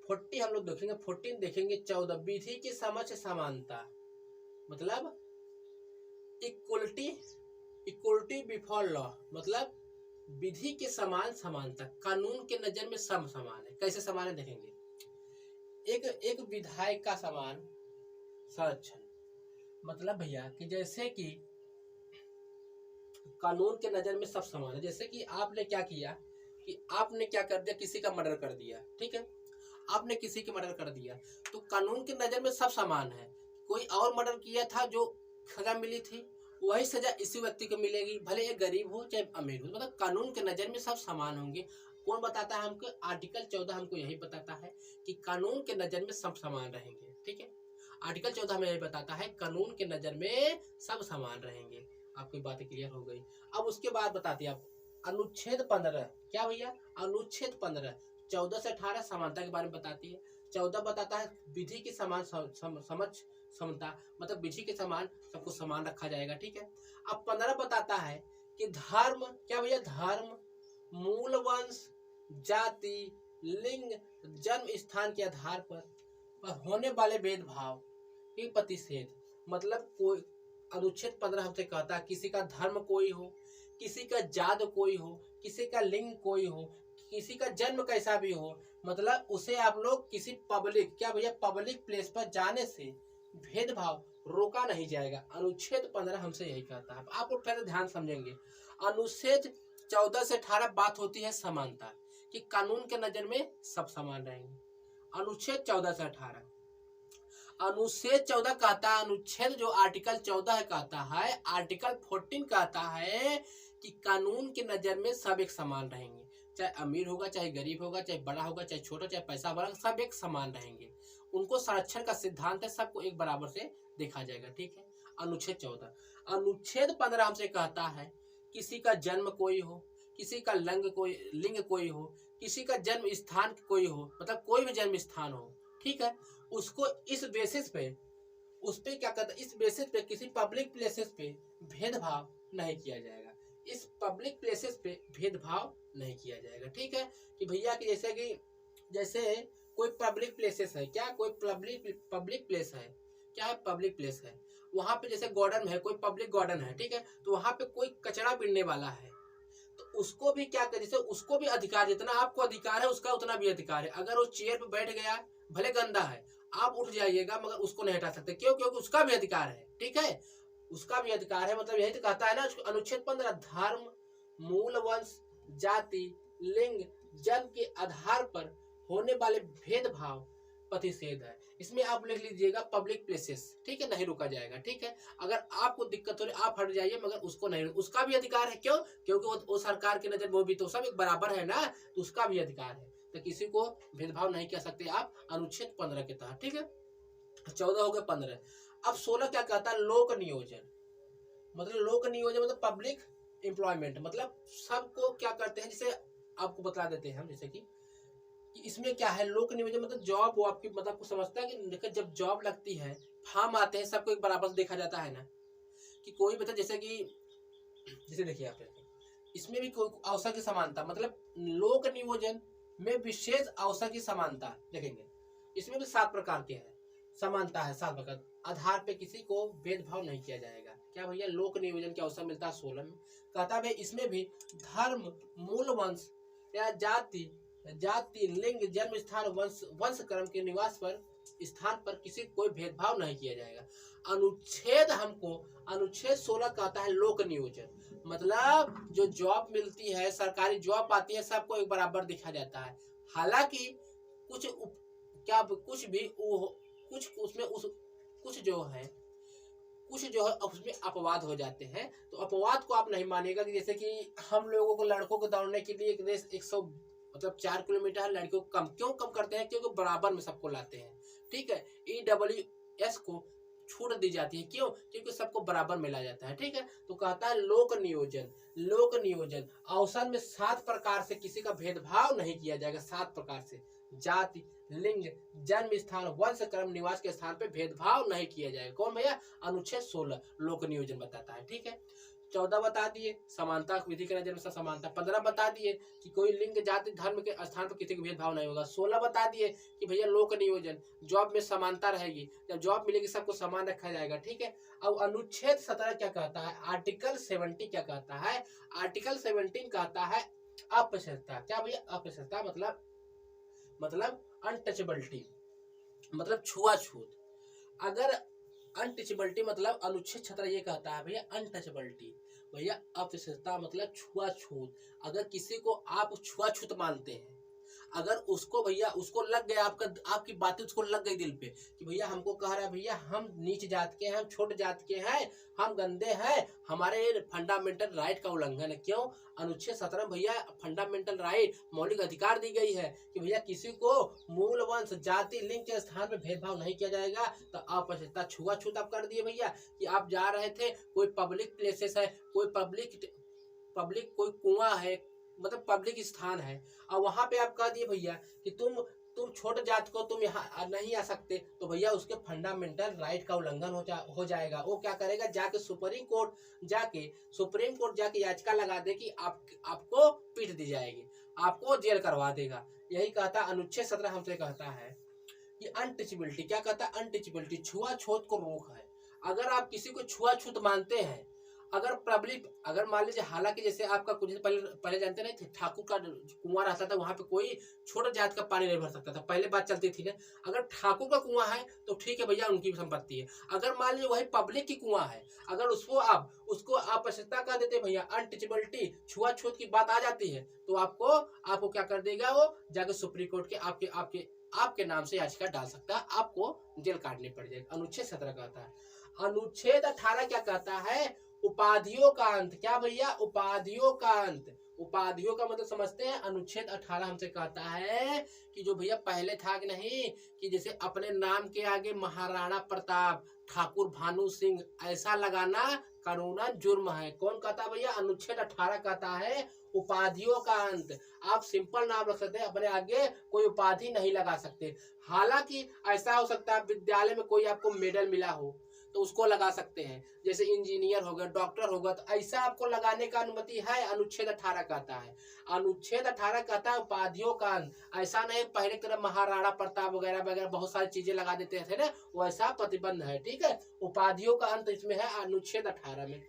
40 हम लोग देखेंगे, 14 देखेंगे। 14 विधि की समझ समानता, मतलब इक्वलिटी, इक्वलिटी बिफोर लॉ, मतलब विधि के समान समानता, कानून के नजर में सब समान है। कैसे समान है देखेंगे। एक विधायक का समान संरक्षण, मतलब भैया कि जैसे कि कानून के नजर में सब समान है। जैसे कि आपने क्या किया कि आपने क्या कर दिया, किसी का मर्डर कर दिया। ठीक है, आपने किसी के मर्डर कर दिया तो कानून के नजर में सब समान है। कोई और मर्डर किया था जो सजा मिली थी, वही सजा इसी व्यक्ति को मिलेगी, भले ये गरीब हो चाहे अमीर हो, मतलब कानून के नजर में सब समान होंगे। कौन बताता है हमको? आर्टिकल 14 हमको यही बताता है कि कानून के नजर में सब समान रहेंगे। ठीक है, आर्टिकल 14 हमें यही बताता है कानून के नजर में सब समान रहेंगे। आपकी बातें क्लियर हो गई। अब उसके बाद बताते हैं आप अनुच्छेद 15, क्या भैया? अनुच्छेद 15 14 से 18 समानता के बारे में बताती है। 14 बताता है विधि की समान समझ समता, मतलब विधि के समान सबको समान रखा जाएगा। ठीक है, अब 15 बताता है कि धर्म, क्या भैया? धर्म, मूल वंश, जाति, लिंग, जन्म स्थान के आधार पर होने वाले भेदभाव के प्रतिषेध, मतलब कोई अनुच्छेद 15 हमसे कहता है किसी का धर्म कोई हो, किसी का जात कोई हो, किसी का लिंग कोई हो, किसी का जन्म कैसा भी हो, मतलब उसे आप लोग किसी पब्लिक, क्या भैया? पब्लिक प्लेस पर जाने से भेदभाव रोका नहीं जाएगा। अनुच्छेद 15 हमसे यही कहता है। आप लोग पहले ध्यान समझेंगे। अनुच्छेद 14 से 18 बात होती है समानता कि कानून के नजर में सब समान रहेंगे। अनुच्छेद 14 से 18, अनुच्छेद 14 कहता है, अनुच्छेद जो आर्टिकल 14 कहता है, आर्टिकल 14 कहता है कि कानून के नजर में सब एक समान रहेंगे, चाहे अमीर होगा चाहे गरीब होगा, चाहे बड़ा होगा चाहे छोटा, चाहे पैसा वाला, सब एक समान रहेंगे। उनको संरक्षण का सिद्धांत है, सबको एक बराबर से देखा जाएगा। ठीक है, अनुच्छेद 14। अनुच्छेद 15 हमसे कहता है किसी का जन्म कोई हो, किसी का लिंग कोई हो, किसी का जन्म स्थान कोई हो, मतलब कोई भी जन्म स्थान हो। ठीक है, उसको इस बेसिस पे, उस पे क्या कहता है, इस बेसिस पे किसी पब्लिक प्लेसेस पे भेदभाव नहीं किया जाएगा। इस पब्लिक प्लेसेस पे भेदभाव नहीं किया जाएगा। ठीक है, कि भैया कि जैसे कोई पब्लिक प्लेसेस है, क्या कोई पब्लिक प्लेस है, क्या है? पब्लिक प्लेस है, वहां पे जैसे गार्डन है, कोई पब्लिक गार्डन है। ठीक है, तो वहां पे कोई कचरा बिनने वाला है तो उसको भी क्या करे, जैसे उसको भी अधिकार, जितना आपको अधिकार है उसका उतना भी अधिकार है। अगर वो चेयर पे बैठ गया, भले गंदा है, आप उठ जाइएगा मगर उसको नहीं हटा सकते। क्यों? क्योंकि उसका भी अधिकार है। ठीक है, उसका भी अधिकार है, मतलब यही तो कहता है ना अनुच्छेद 15, धर्म, मूल वंश, जाति, लिंग, जन्म के आधार पर होने वाले भेदभाव प्रतिषेध है। इसमें आप लिख लीजिएगा पब्लिक प्लेसेस। ठीक है, नहीं रुका जाएगा। ठीक है, अगर आपको दिक्कत हो रही आप हट जाइए, मगर उसको नहीं, उसका भी अधिकार है। क्यों? क्योंकि वो सरकार की नजर वो भी तो सब एक बराबर है ना, तो उसका भी अधिकार है, तो किसी को भेदभाव नहीं कर सकते आप अनुच्छेद 15 के तहत। ठीक है, 14 हो गए, 15। अब 16 क्या कहता है? लोक नियोजन, मतलब लोक नियोजन मतलब पब्लिक एम्प्लॉयमेंट, मतलब सबको क्या करते हैं, जैसे आपको बता देते हैं हम, जैसे कि इसमें क्या है, लोक नियोजन मतलब जॉब, वो आपकी मतलब आपको समझता है कि जब जॉब लगती है, फॉर्म आते हैं, सबको एक बराबर से देखा जाता है ना, कि कोई बता, जैसे देखिए आप, इसमें भी कोई अवसर की समानता, मतलब लोक नियोजन में विशेष अवसर की समानता देखेंगे। इसमें भी 7 प्रकार के हैं, समानता है 7 प्रकार। आधार पे किसी को भेदभाव नहीं किया जाएगा। क्या भैया? लोक नियोजन के अवसर मिलता है 16 में। कहता है इसमें भी धर्म, मूल वंश या जाति, लिंग, जन्म स्थान, वंश कर्म के निवास पर स्थान पर किसी कोई भेदभाव नहीं किया जाएगा। अनुच्छेद 16 कहता है लोक नियोजन, मतलब जो जॉब मिलती है, सरकारी जॉब आती है, सबको एक बराबर देखा जाता है। हालांकि कुछ जो है उसमें अपवाद हो जाते हैं, तो अपवाद को आप नहीं मानिएगा। कि जैसे कि हम लोगों को, लड़कों को दौड़ने के लिए एक रेस 100 मतलब 4 किलोमीटर है, लड़कियों को क्यों कम करते हैं? क्योंकि बराबर में सबको लाते हैं। ठीक है, EWS को छूट दी जाती है। क्यों? क्योंकि सबको बराबर मिला जाता है। ठीक है, तो कहता है लोक नियोजन, लोक नियोजन अवसर में 7 प्रकार से किसी का भेदभाव नहीं किया जाएगा। 7 प्रकार से जाति, लिंग, जन्म स्थान, वंश, क्रम, निवास के स्थान पे भेदभाव नहीं किया जाएगा। कौन भैया? अनुच्छेद 16 लोक नियोजन बताता है। ठीक है, 14 बता दिए समानता विधि के नजर से समानता। 15 बता दिए कि कोई लिंग, जाति, धर्म के स्थान पर किसी का भेदभाव नहीं होगा। 16 बता दिए कि भैया लोक नियोजन, जॉब में समानता रहेगी, जब जॉब मिलेगी सबको समान रखा जाएगा। ठीक है, अब अनुच्छेद 17 क्या कहता है? आर्टिकल 70 क्या कहता है? आर्टिकल 17 कहता है अपृष्ठता। क्या भैया? अपृष्ठता मतलब अनटचेबिलिटी, मतलब छुआछूत। अगर अनटचेबिलिटी मतलब अनुच्छेद 17 ये कहता है भैया अनटचेबिलिटी, भैया अपृष्ठता मतलब छुआछूत। अगर किसी को आप छुआछूत मानते हैं, अगर उसको भैया उसको लग गया आपकी बातें उसको लग गई दिल पे कि भैया हमको कह रहा है भैया हम नीच जात के हैं, हम छोट जात के हैं, हम गंदे हैं, हमारे फंडामेंटल राइट का उल्लंघन है। क्यों? अनुच्छेद 17 भैया फंडामेंटल राइट, मौलिक अधिकार दी गई है कि भैया किसी को मूल, वंश, जाति, लिंग के स्थान पे भेदभाव नहीं किया जाएगा। तो अपृष्ठता छुआछूत आप कर दिए भैया कि आप जा रहे थे, कोई पब्लिक प्लेसेस है, कोई पब्लिक कोई कुआं है, मतलब पब्लिक स्थान है, और वहां पे आप कह दिए भैया कि तुम छोटे जात को तुम यहाँ नहीं आ सकते, तो भैया उसके फंडामेंटल राइट का उल्लंघन हो जाएगा। वो क्या करेगा? जाके सुप्रीम कोर्ट जाके याचिका लगा दे कि आपको पीट दी जाएगी, आपको जेल करवा देगा। यही कहता अनुच्छेद 17 हमसे कहता है कि अनटचेबिलिटी। क्या कहता है? अनटचेबिलिटी, छुआछूत को रोक है। अगर आप किसी को छुआछूत मानते हैं, अगर मान लीजिए, हालांकि जैसे आपका कुछ दिन पहले जानते नहीं थे, ठाकुर का कुआं रहता था, वहां पे कोई छोटा जात का पानी नहीं भर सकता था, पहले बात चलती थी ना। अगर ठाकुर का कुआं है तो ठीक है भैया, उनकी संपत्ति है। अगर मान लीजिए वही पब्लिक की कुआं है, अगर उसको आप अपृष्ठता कर देते भैया, अनटचेबिलिटी, छुआछूत की बात आ जाती है, तो आपको क्या कर देगा? वो जाकर सुप्रीम कोर्ट के आपके नाम से याचिका डाल सकता है, आपको जेल काटनी पड़ जाएगी। अनुच्छेद 17 कहता है। अनुच्छेद 18 क्या कहता है? उपाधियों का अंत। क्या भैया? उपाधियों का अंत। उपाधियों का मतलब समझते हैं? अनुच्छेद 18 हमसे कहता है कि जो भैया पहले था कि नहीं, कि जैसे अपने नाम के आगे महाराणा प्रताप, ठाकुर भानु सिंह ऐसा लगाना कानूनन जुर्म है। कौन कहता भैया? अनुच्छेद 18 कहता है उपाधियों का अंत। आप सिंपल नाम रख सकते हैं, अपने आगे कोई उपाधि नहीं लगा सकते। हालांकि ऐसा हो सकता है विद्यालय में कोई आपको मेडल मिला हो तो उसको लगा सकते हैं, जैसे इंजीनियर हो गया, डॉक्टर होगा, तो ऐसा आपको लगाने का अनुमति है। अनुच्छेद 18 कहता है। अनुच्छेद 18 कहता है उपाधियों का अंत। ऐसा नहीं पहले की तरह महाराणा प्रताप वगैरह वगैरह बहुत सारी चीजें लगा देते थे ना, वैसा प्रतिबंध है। ठीक है, उपाधियों का अंत इसमें है अनुच्छेद 18 में।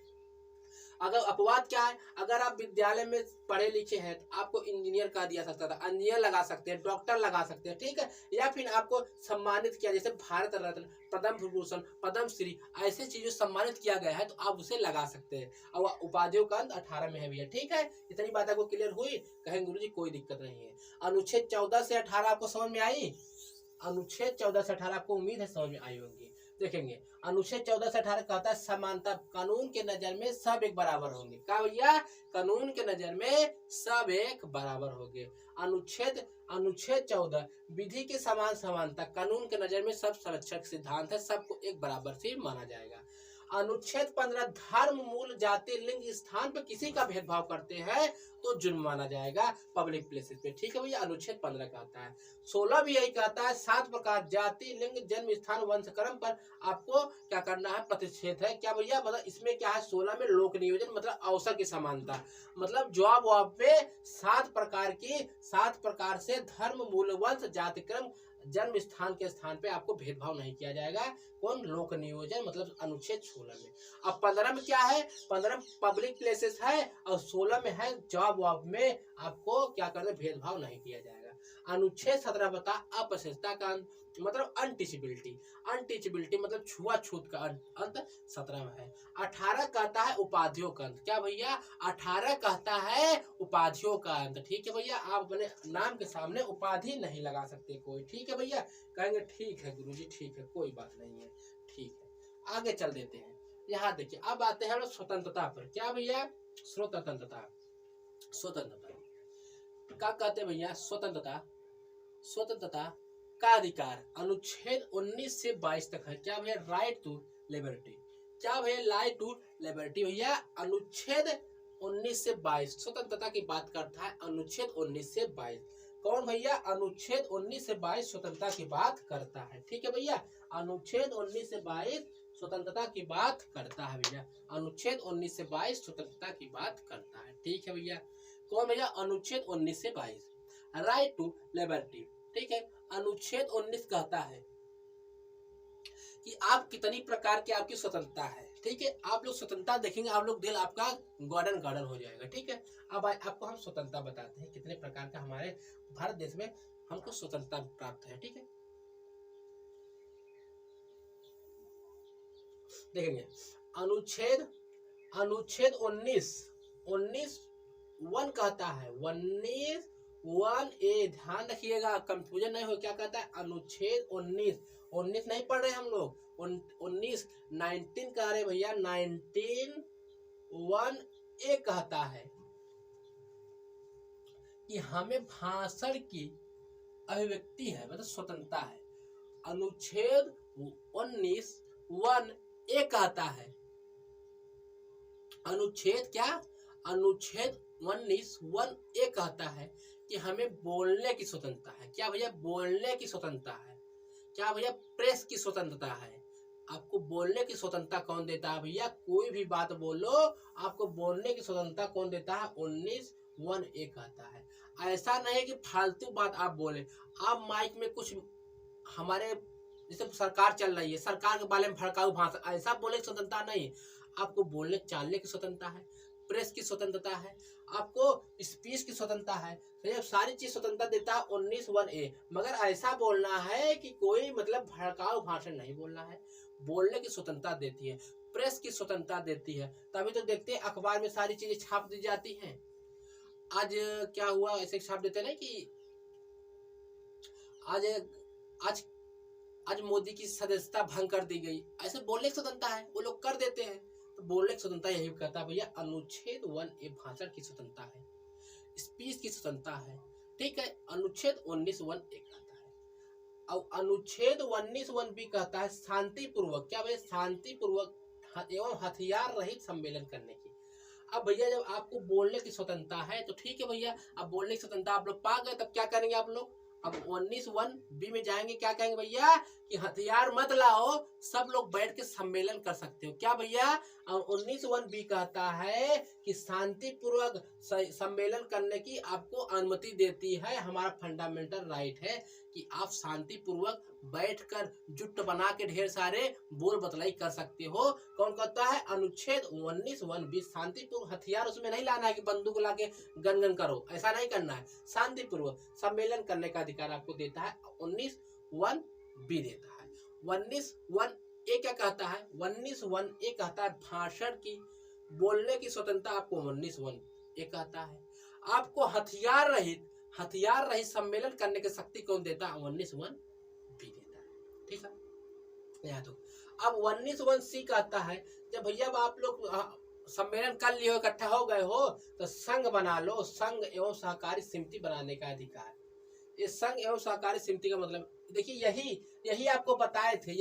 अगर अपवाद क्या है? अगर आप विद्यालय में पढ़े लिखे हैं तो आपको इंजीनियर कह दिया सकता था, इंजीनियर लगा सकते हैं, डॉक्टर लगा सकते हैं। ठीक है, या फिर आपको सम्मानित किया, जैसे भारत रत्न, पद्म विभूषण, पद्म श्री, ऐसे चीजों सम्मानित किया गया है तो आप उसे लगा सकते हैं। और उपाधियों का अंत 18 में है भैया। ठीक है, इतनी बात आपको क्लियर हुई? कहेंगे गुरुजी कोई दिक्कत नहीं है। अनुच्छेद 14 से 18 आपको समझ में आई? अनुच्छेद 14 से 18 आपको उम्मीद है समझ में आई होंगी। देखेंगे, अनुच्छेद 14 से 18 कहता है समानता, कानून के नजर में सब एक बराबर होंगे। क्या भैया? कानून के नजर में सब एक बराबर होंगे। अनुच्छेद 14 विधि के समान समानता, कानून के नजर में सब संरक्षक सिद्धांत है, सबको एक बराबर से माना जाएगा। अनुच्छेद 15 धर्म, मूल, जाति, लिंग, स्थान पर किसी का भेदभाव करते हैं तो जुर्म माना जाएगा पब्लिक प्लेसेस पे। ठीक है भैया, अनुच्छेद 15 कहता है। 16 भी यही कहता है 7 प्रकार जाति, लिंग, जन्म स्थान, वंश, कर्म पर आपको क्या करना है? प्रतिषेध है। क्या भैया? मतलब इसमें क्या है? 16 में लोक नियोजन मतलब अवसर की समानता, मतलब जॉब पे 7 प्रकार से धर्म, मूल, वंश, जाति, क्रम, जन्म स्थान के स्थान पे आपको भेदभाव नहीं किया जाएगा। कौन? लोक नियोजन, मतलब अनुच्छेद 16 में। अब 15 में क्या है? 15 पब्लिक प्लेसेस है और 16 में है जॉब में आपको क्या करना? भेदभाव नहीं किया जाएगा। अनुच्छेद 17 बता अपृष्ठता का मतलब अनटीचेबिलिटी मतलब छुआछूत का अंत 17 में है। 18 कहता है उपाधियों का अंत। क्या भैया? 18 कहता है उपाधियों का अंत। ठीक है भैया, आप अपने नाम के सामने उपाधि नहीं लगा सकते कोई। ठीक है भैया, कहेंगे ठीक है गुरुजी, ठीक है, कोई बात नहीं है। ठीक है, आगे चल देते हैं। यहाँ देखिए, अब आते हैं स्वतंत्रता पर। क्या भैया? स्वतंत्रता क्या कहते हैं भैया? स्वतंत्रता का अधिकार अनुच्छेद 19 से 22 तक है। क्या भैया? Right to liberty. क्या भैया? राइट टू लिबर्टी भैया अनुच्छेद 19 से 22 स्वतंत्रता की बात करता है। अनुच्छेद 19 से 22 कौन भैया? अनुच्छेद 19 से 22 स्वतंत्रता की बात करता है। ठीक है भैया, अनुच्छेद 19 से 22 स्वतंत्रता की बात करता है भैया। अनुच्छेद 19 से 22 स्वतंत्रता की बात करता है। ठीक है भैया, कौन भैया? अनुच्छेद 19 से 22 राइट टू लिबर्टी। ठीक है, अनुच्छेद 19 कहता है कि आप कितनी प्रकार की आपकी स्वतंत्रता है। ठीक है, आप लोग स्वतंत्रता देखेंगे, आप लोग दिल आपका गार्डन गार्डन हो जाएगा। ठीक है, अब आपको हम स्वतंत्रता बताते हैं कितने प्रकार का हमारे भारत देश में हमको स्वतंत्रता प्राप्त है। ठीक है, देखेंगे अनुच्छेद अनुच्छेद 19 वन कहता है 19(1)(a) ध्यान रखिएगा, कंफ्यूजन नहीं हो। क्या कहता है? अनुच्छेद 19 नहीं पढ़ रहे हम लोग, 19 कह रहे भैया। 19(1)(a) कहता है कि हमें भाषण की अभिव्यक्ति है, मतलब स्वतंत्रता है। अनुच्छेद 19(1)(a) कहता है, अनुच्छेद क्या? अनुच्छेद 19(1)(a) कहता है कि हमें बोलने की स्वतंत्रता है। क्या भैया? बोलने की स्वतंत्रता है। क्या भैया? प्रेस की स्वतंत्रता है। आपको बोलने की स्वतंत्रता कौन देता है भैया? कोई भी बात बोलो, आपको बोलने की स्वतंत्रता कौन देता है? 19(1)(a) कहता है। ऐसा नहीं कि फालतू बात आप बोले। आप माइक में कुछ हमारे जैसे सरकार चल रही है, सरकार के बारे में भड़काऊ भाषण, ऐसा बोलने की स्वतंत्रता नहीं। आपको बोलने चालने की स्वतंत्रता है, प्रेस की स्वतंत्रता है, आपको स्पीच की स्वतंत्रता है। तो सारी चीज स्वतंत्रता देता है 19(1)(a), मगर ऐसा बोलना है कि कोई मतलब भड़काऊ भाषण नहीं बोलना है। बोलने की स्वतंत्रता देती है, प्रेस की स्वतंत्रता देती है। तभी तो देखते हैं अखबार में सारी चीजें छाप दी जाती हैं। आज क्या हुआ, ऐसे छाप देते ना कि आज आज आज मोदी की सदस्यता भंग कर दी गई, ऐसे बोलने की स्वतंत्रता है, वो लोग कर देते हैं। तो बोलने की स्वतंत्रता यही कहता है भैया। अनुच्छेद 1(a) भाषण की स्वतंत्रता है, स्पीच की स्वतंत्रता है। ठीक है, अनुच्छेद 19(1)(a) कहता है। अब अनुच्छेद 19(1)(b) कहता है शांतिपूर्वक, क्या भैया? शांतिपूर्वक एवं हथियार रहित सम्मेलन करने की। अब भैया जब आपको बोलने की स्वतंत्रता है तो ठीक है भैया, अब बोलने की स्वतंत्रता आप लोग पा गए, तब क्या करेंगे आप लोग? अब 19(1)(b) में जाएंगे, क्या कहेंगे भैया? कि हथियार मत लाओ, सब लोग बैठ के सम्मेलन कर सकते हो। क्या भैया? 19(1)(b) कहता है कि शांतिपूर्वक सम्मेलन करने की आपको अनुमति देती है। हमारा फंडामेंटल राइट है कि आप शांतिपूर्वक बैठकर जुट बना के ढेर सारे बोल बतलाई कर सकते हो। कौन कहता है? अनुच्छेद 19(1)(b) शांतिपूर्वक, हथियार उसमें नहीं लाना है कि बंदूक लाके गन करो, ऐसा नहीं करना है। शांतिपूर्वक सम्मेलन करने का अधिकार आपको देता है 19(1)(b) देता है। 19(1)(a) क्या कहता है? 19(1)(a) कहता है भाषण की, बोलने की स्वतंत्रता आपको 19(1)(a) कहता है। आपको हथियार रहित सम्मेलन करने की शक्ति कौन देता है? 19(1)(b) देता है। ठीक है, याद हो। अब 19(1)(c) कहता है जब भैया आप लोग सम्मेलन कर लिए हो, इकट्ठा हो गए हो, तो संघ बना लो। संघ एवं सहकारी समिति बनाने का अधिकार। ये संघ एवं सहकारी समिति का मतलब देखिए, यही आपको बताए थे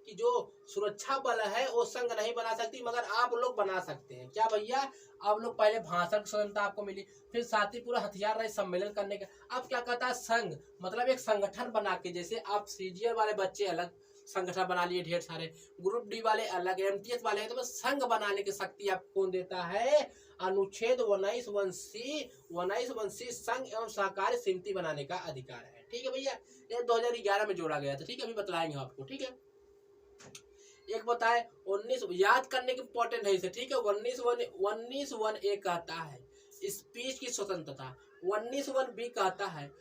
कि जो सुरक्षा बल है वो संघ नहीं बना सकती, मगर आप लोग बना सकते हैं। क्या भैया? आप लोग पहले भाषण की स्वतंत्रता आपको मिली, फिर साथ ही पूरा हथियार रहित सम्मेलन करने का। अब क्या कहता है? संघ मतलब एक संगठन बना के, जैसे आप CGL वाले बच्चे अलग संगठन बना लिए ढेर सारे, ग्रुप डी वाले अलग, MTS वाले, तो संघ बनाने की शक्ति आपको कौन देता है? अनुच्छेद 19(1)(c) संघ एवं सहकारी समिति बनाने का अधिकार है। ठीक है भैया, ये 2011 में जोड़ा गया था। ठीक है, अभी बतलाएंगे आपको। ठीक है, एक बताए 19 याद करने की इंपॉर्टेंट है इसे। ठीक है, 19(1)(a) कहता है स्पीच की स्वतंत्रता। 19(1)(b) कहता है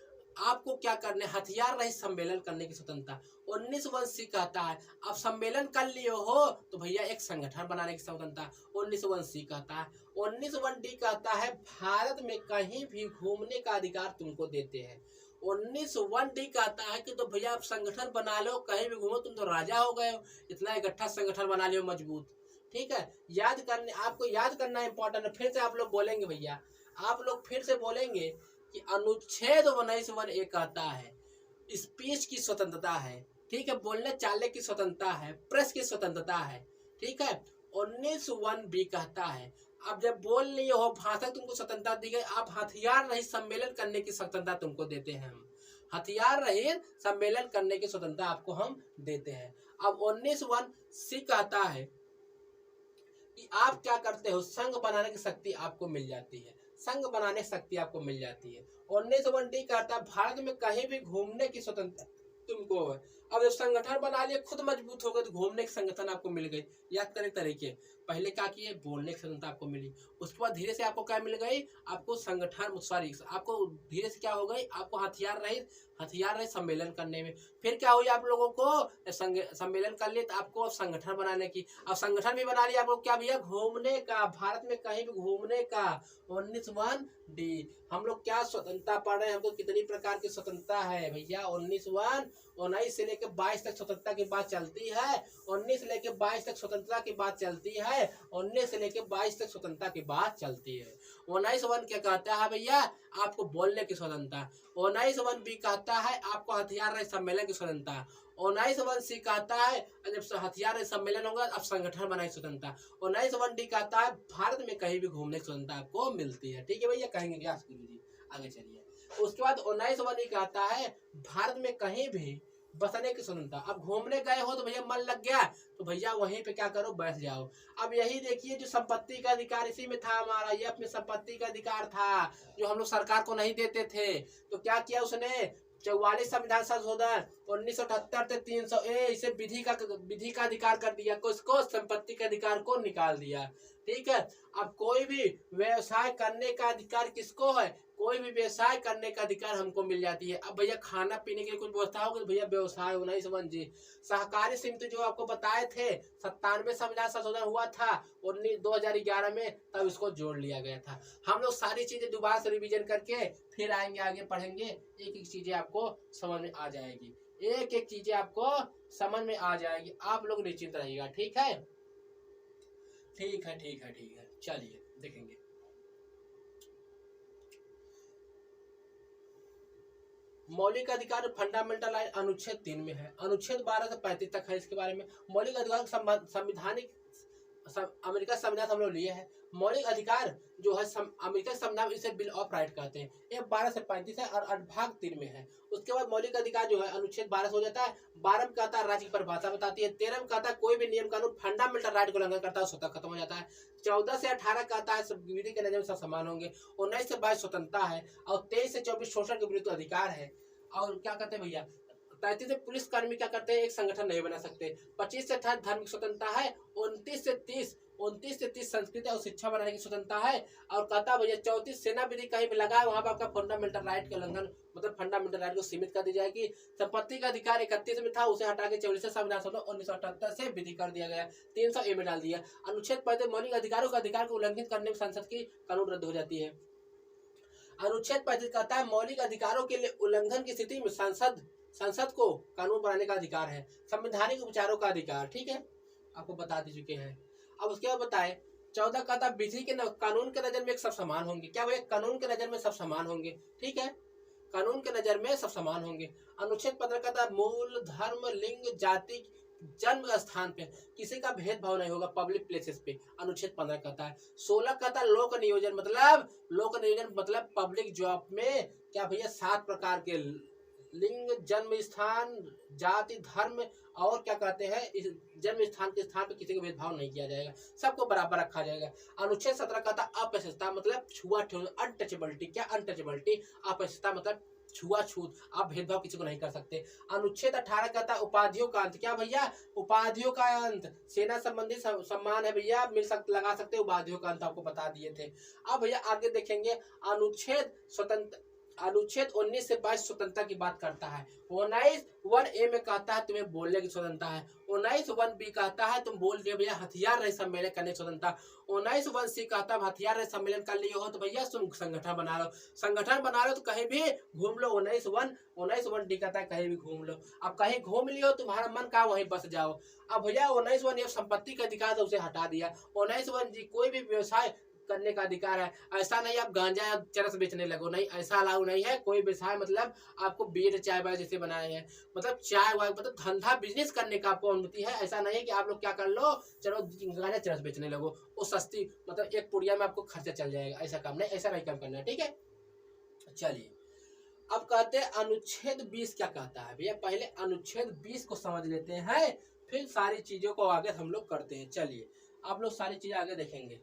आपको क्या करने, हथियार रहित सम्मेलन करने की स्वतंत्रता। 19(1)(c) कहता है आप सम्मेलन कर लिए हो तो भैया एक संगठन बनाने की स्वतंत्रता। 19(1)(c) कहता है। 19(1)(d) कहता है भारत में कहीं भी घूमने का अधिकार तुमको देते हैं। 19(1)(d) कहता है कि तो भैया आप संगठन बना लो, कहीं भी घूमो, तुम तो राजा हो गए हो, इतना इकट्ठा संगठन बना लियो मजबूत। ठीक है, आपको याद करना इंपॉर्टेंट है। फिर से आप लोग बोलेंगे भैया, आप लोग फिर से बोलेंगे कि अनुच्छेद 19(1)(a) कहता है स्पीच की स्वतंत्रता है, ठीक है, बोलने चालने की स्वतंत्रता है, प्रेस की स्वतंत्रता है, ठीक है। 19 बी कहता है अब जब बोल लिए हो, भाषा तुमको स्वतंत्रता दी गई, आप हथियार रहित सम्मेलन करने की स्वतंत्रता तुमको देते हैं हम, हथियार रहित सम्मेलन करने की स्वतंत्रता आपको हम देते हैं। अब 19 सी कहता है कि आप क्या करते हो, संघ बनाने की शक्ति आपको मिल जाती है, संघ बनाने की शक्ति आपको मिल जाती है। 19 डी कहता है भारत में कहीं भी घूमने की स्वतंत्रता तुमको है। अब जब संगठन बना लिए, खुद मजबूत हो गए, तो घूमने की संगठन आपको मिल गई या तरह तरीके, पहले क्या किए, बोलने की स्वतंत्रता आपको मिली, उसके बाद धीरे से आपको क्या मिल गई, आपको संगठन, सॉरी, आपको धीरे से क्या हो गई, आपको हथियार रहित सम्मेलन करने में। फिर क्या हुई, आप लोगों को सम्मेलन कर लिए तो आपको अब संगठन बनाने की, अब संगठन भी बना लिया, आपको क्या भैया, घूमने का, भारत में कहीं भी घूमने का। 19 डी हम लोग क्या स्वतंत्रता पढ़ रहे हैं, हमको कितनी प्रकार की स्वतंत्रता है भैया, 19 से लेकर 22 तक स्वतंत्रता की बात चलती है, 19 से लेकर 22 तक स्वतंत्रता की बात चलती है, 19 से लेकर 22 तक स्वतंत्रता की बात चलती है। 19 क्या कहता है भैया, आपको बोलने की स्वतंत्रता। 19 बी कहता है आपको हथियार रहित सम्मेलन की स्वतंत्रता। 19 सी कहता है जब हथियार रहित सम्मेलन होगा अब संगठन बनाए स्वतंत्रता। 19 डी कहता है भारत में कहीं भी घूमने की स्वतंत्रता आपको मिलती है, ठीक है भैया, कहेंगे क्या जी, आगे चलिए। उसके बाद 19 कहता है भारत में कहीं भी बसने की स्वतंत्रता। अब घूमने गए हो तो भैया मन लग गया तो भैया वहीं पे क्या करो, बैठ जाओ। अब यही देखिए जो संपत्ति का अधिकार इसी में था हमारा, ये अपने संपत्ति का अधिकार था जो हम लोग सरकार को नहीं देते थे, तो क्या किया उसने, 44 संविधान संशोधन 1978 से 300A इसे विधि का अधिकार कर दिया, किसको, संपत्ति के अधिकार को निकाल दिया, ठीक है। अब कोई भी व्यवसाय करने का अधिकार किसको है, कोई भी व्यवसाय करने का अधिकार हमको मिल जाती है। अब भैया खाना पीने के लिए कुछ व्यवस्था होगी, भैया व्यवसाय होना ही समझ जी। सहकारी समिति जो आपको बताए थे 97 संविधान संशोधन हुआ था 2011 में, तब इसको जोड़ लिया गया था। हम लोग सारी चीजें दोबारा से रिवीजन करके फिर आएंगे, आगे पढ़ेंगे, एक एक चीजें आपको समझ में आ जाएगी, एक एक चीजें आपको समझ में आ जाएगी, आप लोग निश्चिंत रहिएगा, ठीक है, ठीक है, ठीक है, ठीक है। चलिए देखेंगे, मौलिक अधिकार फंडामेंटल राइट अनुच्छेद 3 में है, अनुच्छेद 12 से 35 तक है इसके बारे में। मौलिक अधिकार संविधानिक अमेरिका संविधान हम लोग लिए हैं। मौलिक अधिकार जो है अमेरिका संविधान, इसे बिल ऑफ राइट कहते हैं, ये 12 से 35 है और भाग 3 में है। उसके बाद मौलिक अधिकार जो है अनुच्छेद 12 से हो जाता है। 12 में कहता है राज्य की परिभाषा बताती है। 13 में कहता है कोई भी नियम कानून फंडामेंटल राइट को उल्लंघन करता है स्वतः खत्म हो जाता है। 14 से 18 कहता है सब विधि के नजर में सब समान होंगे। 19 से 22 स्वतंत्रता है और 23 से 24 शोषण के विरुद्ध अधिकार है। और क्या कहते हैं भैया, 33 से पुलिस कर्मी क्या करते हैं, एक संगठन नहीं बना सकते। 25 से 28 धार्मिक स्वतंत्रता है। 29 से 30 संस्कृति और शिक्षा बनाने की स्वतंत्रता है। और कहता भैया 34 सेना विधि कहीं भी लगा है वहां पर आपका फंडामेंटल राइट के उल्लंघन, मतलब फंडामेंटल राइट को सीमित कर दी जाएगी। संपत्ति का अधिकार 31 में था, उसे हटा के 44 संविधान संशोधन 1978 से विधि कर दिया गया, 300A में डाल दिया। अनुच्छेद 35 मौलिक अधिकारों का अधिकार को उल्लंघित करने में संसद की कानून रद्द हो जाती है। अनुच्छेद 35 कहता है मौलिक अधिकारों के लिए उल्लंघन की स्थिति में संसद को कानून बनाने का अधिकार है। संवैधानिक उपचारों का अधिकार, ठीक है, आपको बता दे चुके हैं। अब उसके बाद बताए 14 कहता विधि के कानून के नजर में सब समान होंगे। क्या भैया, कानून के नजर में सब समान होंगे, ठीक है, कानून के नजर में सब समान होंगे। अनुच्छेद 15 कहता मूल, धर्म, लिंग, जाति, जन्म स्थान पे किसी का भेदभाव नहीं होगा पब्लिक प्लेसेस पे, अनुच्छेद 15 कहता है। 16 कहता लोक नियोजन मतलब पब्लिक जॉब में क्या भैया 7 प्रकार के लिंग, जन्म स्थान, जाति, धर्म और क्या कहते हैं, इस जन्म स्थान के स्थान पे किसी का भेदभाव नहीं किया जाएगा, सबको बराबर रखा जाएगा। अनुच्छेद 17 कहता अपैशता मतलब छुआछूत, अनटचेबिलिटी, क्या अनटचेबिलिटी, अपैशता मतलब छुआछूत, आप भेदभाव किसी को नहीं कर सकते। अनुच्छेद 18 कहता है उपाधियों का अंत, क्या भैया, उपाधियों का अंत, सेना संबंधी सम्मान है भैया, लगा सकते उपाधियों का अंत, आपको बता दिए थे। अब भैया आगे देखेंगे अनुच्छेद 19 से 22 स्वतंत्रता की बात करता है। 19(1)A में कहता है तुम्हें बोलने की स्वतंत्रता है। 19(1)B कहता है तुम बोल दिए भैया हथियार रहित सम्मेलन करने की स्वतंत्रता। 19(1)C कहता है हथियार रहित सम्मेलन कर लिए हो तो भैया तुम संगठन बना लो तो कहीं भी घूम लो। 19(1)D कहता है कहीं भी घूम लो। अब कहीं घूम लियो तुम्हारा मन कहा वहीं बस जाओ। अब भैया 19(1) संपत्ति का अधिकार उसे हटा दिया। 19(1) कोई भी व्यवसाय करने का अधिकार है। ऐसा नहीं आप गांजा या चरस बेचने लगो, नहीं, ऐसा अलाउ नहीं है। कोई व्यवसाय मतलब आपको बीयर चाय वाय जैसे बनाए हैं, मतलब चाय वाय मतलब धंधा बिजनेस करने का आपको अनुमति है। ऐसा नहीं है कि आप लोग क्या कर लो, चलो गांजा चरस बेचने लगो, वो सस्ती मतलब एक पुड़िया में आपको खर्चा चल जाएगा, ऐसा काम नहीं, ऐसा नहीं काम करना है, ठीक है। चलिए अब कहते हैं अनुच्छेद 20 क्या कहता है भैया। पहले अनुच्छेद 20 को समझ लेते हैं, फिर सारी चीजों को आगे हम लोग करते हैं। चलिए आप लोग सारी चीजें आगे देखेंगे।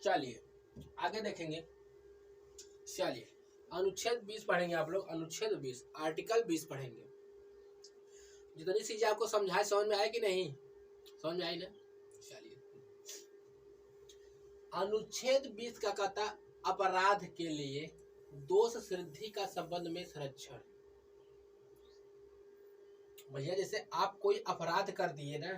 चलिए आगे देखेंगे। चलिए अनुच्छेद 20 पढ़ेंगे आप लोग। अनुच्छेद 20 आर्टिकल 20 पढ़ेंगे। जितनी चीजें आपको समझाए समझ में आए कि नहीं, समझ में आई ना। चलिए अनुच्छेद 20 का कहता अपराध के लिए दोष सिद्धि का संबंध में संरक्षण। भैया जैसे आप कोई अपराध कर दिए ना,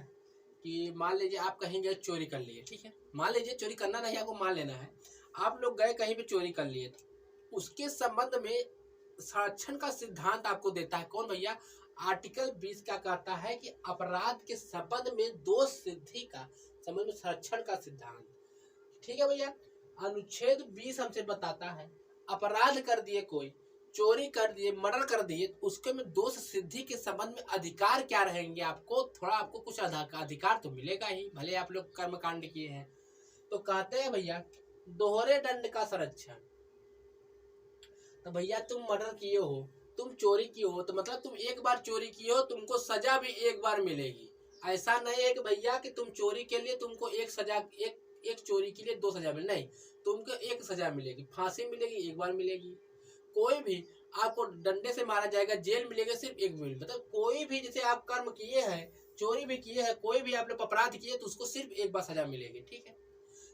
कि मान लीजिए आप कहीं गए चोरी कर लिए, ठीक है, मान लीजिए चोरी करना नहीं, आपको मान लेना है, आप लोग गए कहीं पे चोरी कर लिए, उसके संबंध में संरक्षण का सिद्धांत आपको देता है कौन भैया, आर्टिकल 20 क्या कहता है कि अपराध के संबंध में दोष सिद्धि का संबंध में संरक्षण का सिद्धांत, ठीक है भैया। अनुच्छेद 20 हमसे बताता है अपराध कर दिए, कोई चोरी कर दिए, मर्डर कर दिए, उसके में दोष सिद्धि के संबंध में अधिकार क्या रहेंगे, आपको थोड़ा आपको कुछ अधिकार तो मिलेगा ही, भले आप लोग कर्म कांड किए हैं। तो कहते हैं भैया दोहरे दंड का संरक्षण। तो भैया तुम मर्डर किए हो, तुम चोरी किए हो, तो मतलब तुम एक बार चोरी किए हो, तुमको सजा भी एक बार मिलेगी। ऐसा नहीं है कि भैया कि तुम चोरी के लिए तुमको एक सजा, एक चोरी के लिए 2 सजा मिले, नहीं, तुमको एक सजा मिलेगी, फांसी मिलेगी, एक बार मिलेगी। कोई भी आपको डंडे से मारा जाएगा, जेल मिलेगा सिर्फ एक मिनट, मतलब कोई भी जैसे आप कर्म किए हैं, चोरी भी किए हैं, कोई भी आपने अपराध किए तो उसको सिर्फ एक बार सजा मिलेगी, ठीक है,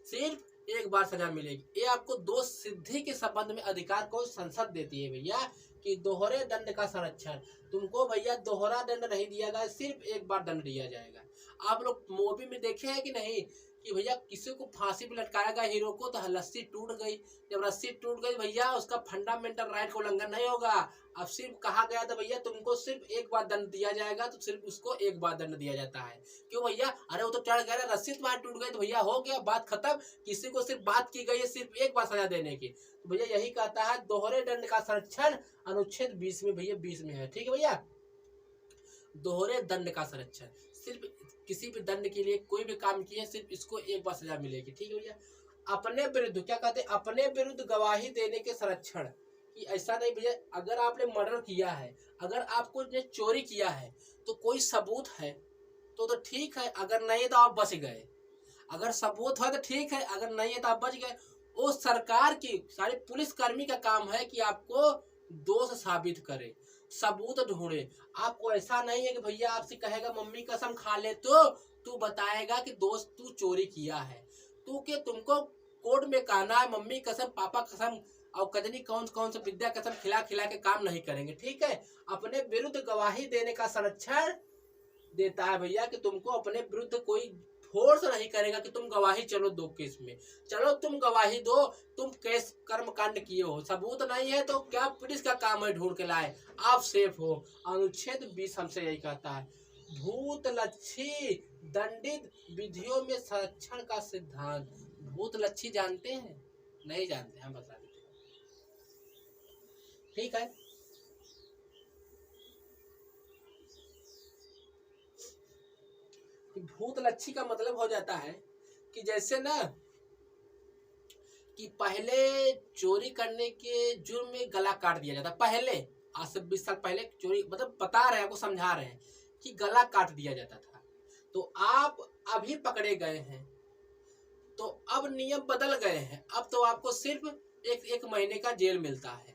सिर्फ एक बार सजा मिलेगी। ये आपको दोष सिद्धि के संबंध में अधिकार को संसद देती है भैया, कि दोहरे दंड का संरक्षण। तुमको भैया दोहरा दंड नहीं दिया जाएगा, सिर्फ एक बार दंड दिया जाएगा। आप लोग मूवी में देखे हैं कि नहीं, कि भैया किसी को फांसी पे लटकाया गया हीरो को, तो रस्सी टूट गई, जब रस्सी टूट गई भैया उसका फंडामेंटल राइट का उल्लंघन नहीं होगा। अब सिर्फ कहा गया था भैया तुमको सिर्फ एक बार दंड दिया जाएगा, तो सिर्फ उसको एक बार दंड दिया जाता है। क्यों भैया, अरे वो तो चढ़ गया, रस्सी तुम्हारी टूट गई तो भैया हो गया, बात खत्म। किसी को सिर्फ बात की गई है सिर्फ एक बार सजा देने की, तो भैया यही कहता है दोहरे दंड का संरक्षण अनुच्छेद 20 में भैया 20 में है, ठीक है भैया। दोहरे दंड का संरक्षण, सिर्फ किसी भी दंड के लिए कोई भी काम किए सिर्फ इसको एक बार सजा मिलेगी, ठीक है भैया। अपने विरुद्ध क्या कहते हैं, अपने विरुद्ध गवाही देने के संरक्षण, कि ऐसा नहीं भैया अगर आपने मर्डर किया है, अगर आपको ने चोरी किया है तो कोई सबूत है तो ठीक है, अगर नहीं तो आप बच गए, अगर सबूत है तो ठीक है, अगर नहीं है तो आप बच गए। वो सरकार की सारी पुलिस कर्मी का काम है कि आपको दोष साबित करे, सबूत ढूंढे। आपको ऐसा नहीं है कि भैया आपसे कहेगा मम्मी कसम खा ले तो तू बताएगा कि दोस्त तू चोरी किया है, तू के तुमको कोर्ट में कहना है मम्मी कसम, पापा कसम और कजनी कौन कौन सा विद्या कसम खिला खिला के काम नहीं करेंगे, ठीक है। अपने विरुद्ध गवाही देने का संरक्षण देता है भैया, कि तुमको अपने विरुद्ध कोई फोर्स नहीं करेगा कि तुम गवाही चलो दो केस में, चलो तुम गवाही दो, तुम केस कर्म कांड किए हो, सबूत नहीं है तो क्या पुलिस का काम है ढूंढ के लाए, आप सेफ हो। अनुच्छेद 20 हमसे यही कहता है। भूतलक्षी दंडित विधियों में संरक्षण का सिद्धांत। भूतलक्षी जानते हैं, नहीं जानते, हम बता देते हैं, ठीक है। भूतलक्षी का मतलब हो जाता है कि जैसे ना कि पहले चोरी करने के जुर्म में गला काट दिया जाता, पहले आज से 20 साल पहले चोरी, मतलब बता रहे हैं, आपको समझा रहे हैं कि गला काट दिया जाता था। तो आप अभी पकड़े गए हैं तो अब नियम बदल गए हैं, अब तो आपको सिर्फ एक महीने का जेल मिलता है,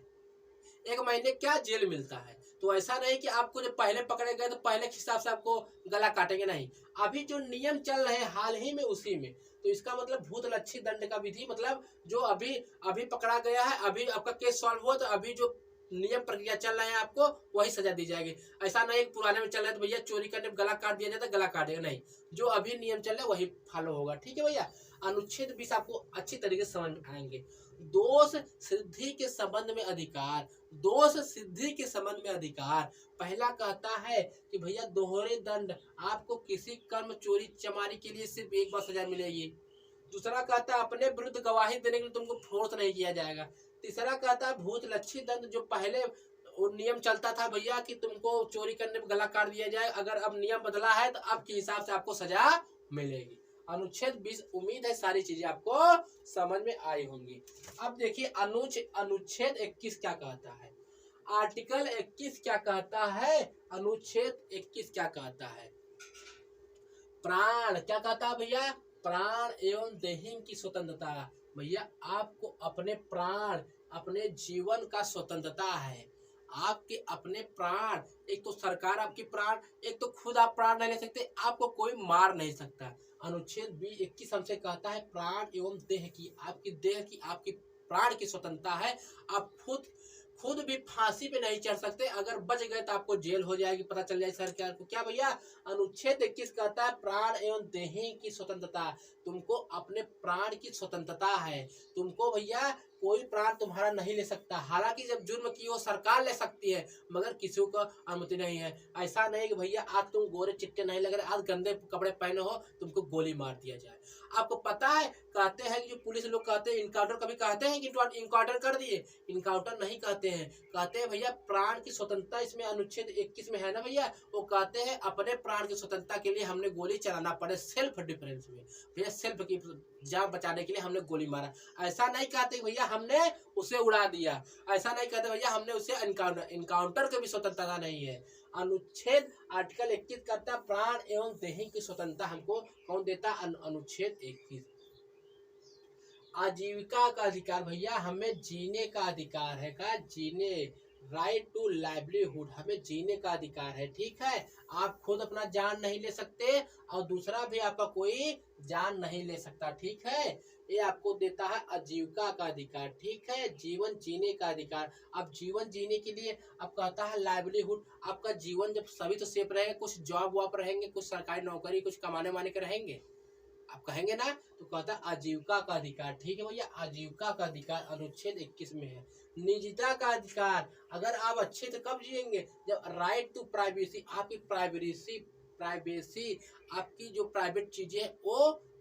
1 महीने क्या जेल मिलता है। तो ऐसा नहीं कि आपको जब पहले पकड़े गए तो पहले के हिसाब से आपको गला काटेंगे, नहीं, अभी जो नियम चल रहे हैं हाल ही में उसी में। तो इसका मतलब भूतलक्षी दंड का विधि मतलब जो अभी पकड़ा गया है, अभी आपका केस सॉल्व हुआ तो अभी जो नियम प्रक्रिया चल रहे हैं आपको वही सजा दी जाएगी। ऐसा नहीं पुराने में चल रहा है तो भैया चोरी करने में गला काट दिया जाता है, गला काट देगा नहीं, जो अभी नियम चल रहा है वही फॉलो होगा। ठीक है भैया, अनुच्छेद 20 आपको अच्छी तरीके से समझ में आएंगे। दोष सिद्धि के संबंध में अधिकार, दोष सिद्धि के संबंध में अधिकार। पहला कहता है कि भैया दोहरे दंड, आपको किसी कर्म चोरी चमारी के लिए सिर्फ एक बार सजा मिलेगी। दूसरा कहता है अपने विरुद्ध गवाही देने के लिए तुमको फोर्स नहीं किया जाएगा। तीसरा कहता है भूत लक्षित दंड, जो पहले वो नियम चलता था भैया कि तुमको चोरी करने में गला काट दिया जाए, अगर अब नियम बदला है तो अब के हिसाब से आपको सजा मिलेगी। अनुच्छेद 20, उम्मीद है सारी चीजें आपको समझ में आई होंगी। अब देखिए अनुच्छेद 21 क्या कहता है। आर्टिकल 21 क्या कहता है, अनुच्छेद 21 क्या कहता है। प्राण क्या कहता है भैया, प्राण एवं देही की स्वतंत्रता। भैया आपको अपने प्राण, अपने जीवन का स्वतंत्रता है। आपके अपने प्राण, एक तो सरकार आपकी प्राण, एक तो खुद आप प्राण नहीं ले सकते, आपको कोई मार नहीं सकता। अनुच्छेद 21 हमसे कहता है प्राण एवं देह की, आपकी देह की, आपकी प्राण की स्वतंत्रता है। आप खुद भी फांसी पे नहीं चढ़ सकते, अगर बच गए तो आपको जेल हो जाएगी, पता चल जाएगी सरकार को। क्या भैया, अनुच्छेद 21 कहता है प्राण एवं देही की स्वतंत्रता, तुमको अपने प्राण की स्वतंत्रता है। तुमको भैया कोई प्राण तुम्हारा नहीं ले सकता। हालांकि जब जुर्म की हो सरकार ले सकती है, मगर किसी को अनुमति नहीं है। ऐसा नहीं कि भैया आज तुम गोरे चिट्टे नहीं लग रहे, आज गंदे कपड़े पहने हो, तुमको गोली मार दिया जाए। आपको पता है, कहते हैं कि जो पुलिस लोग कहते हैं इनकाउंटर, कभी कहते हैं कि इनकाउंटर कर दिए, इनकाउंटर नहीं कहते हैं। कहते हैं भैया प्राण की स्वतंत्रता इसमें अनुच्छेद 21 में है ना भैया, वो कहते हैं अपने प्राण की स्वतंत्रता के लिए हमने गोली चलाना पड़े, सेल्फ डिफेंस में भैया, सेल्फ की जान बचाने के लिए हमने गोली मारा। ऐसा नहीं कहते भैया हमने उसे उड़ा दिया, ऐसा नहीं कहते भैया हमने उसे इनकाउंटर की भी स्वतंत्रता नहीं है। अनुच्छेद आर्टिकल 21 करता प्राण एवं देही की स्वतंत्रता हमको कौन देता, अनुच्छेद 21। आजीविका का अधिकार, भैया हमें जीने का अधिकार है, का जीने, राइट टू लाइवलीहुड, हमें जीने का अधिकार है। ठीक है, आप खुद अपना जान नहीं ले सकते और दूसरा भी आपका कोई जान नहीं ले सकता। ठीक है, ये आपको देता है आजीविका का अधिकार। ठीक है, जीवन जीने का अधिकार। अब जीवन जीने के लिए अब कहता है लाइवलीहुड, आपका जीवन जब सभी तो सेफ रहेगा, कुछ जॉब वॉब रहेंगे, कुछ सरकारी नौकरी, कुछ कमाने वाने के रहेंगे, आप कहेंगे ना, तो कहता है आजीविका का अधिकार। ठीक है भैया, आजीविका का अधिकार अनुच्छेद 21 में है। निजता का अधिकार, अगर आप अच्छे से कब जिएंगे, जब राइट टू प्राइवेसी, आपकी प्राइवेसी, आपकी जो प्राइवेट चीजें वो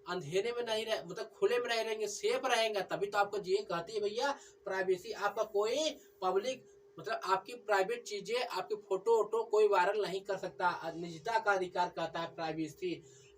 अंधेरे में नहीं रहे, मतलब खुले में नहीं रहेंगे, सेफ रहेंगे, तभी तो आपको जिए। कहती है भैया प्राइवेसी, आपका कोई पब्लिक, मतलब आपकी प्राइवेट चीजें, आपकी फोटो वोटो कोई वायरल नहीं कर सकता। निजता का अधिकार कहता है प्राइवेसी।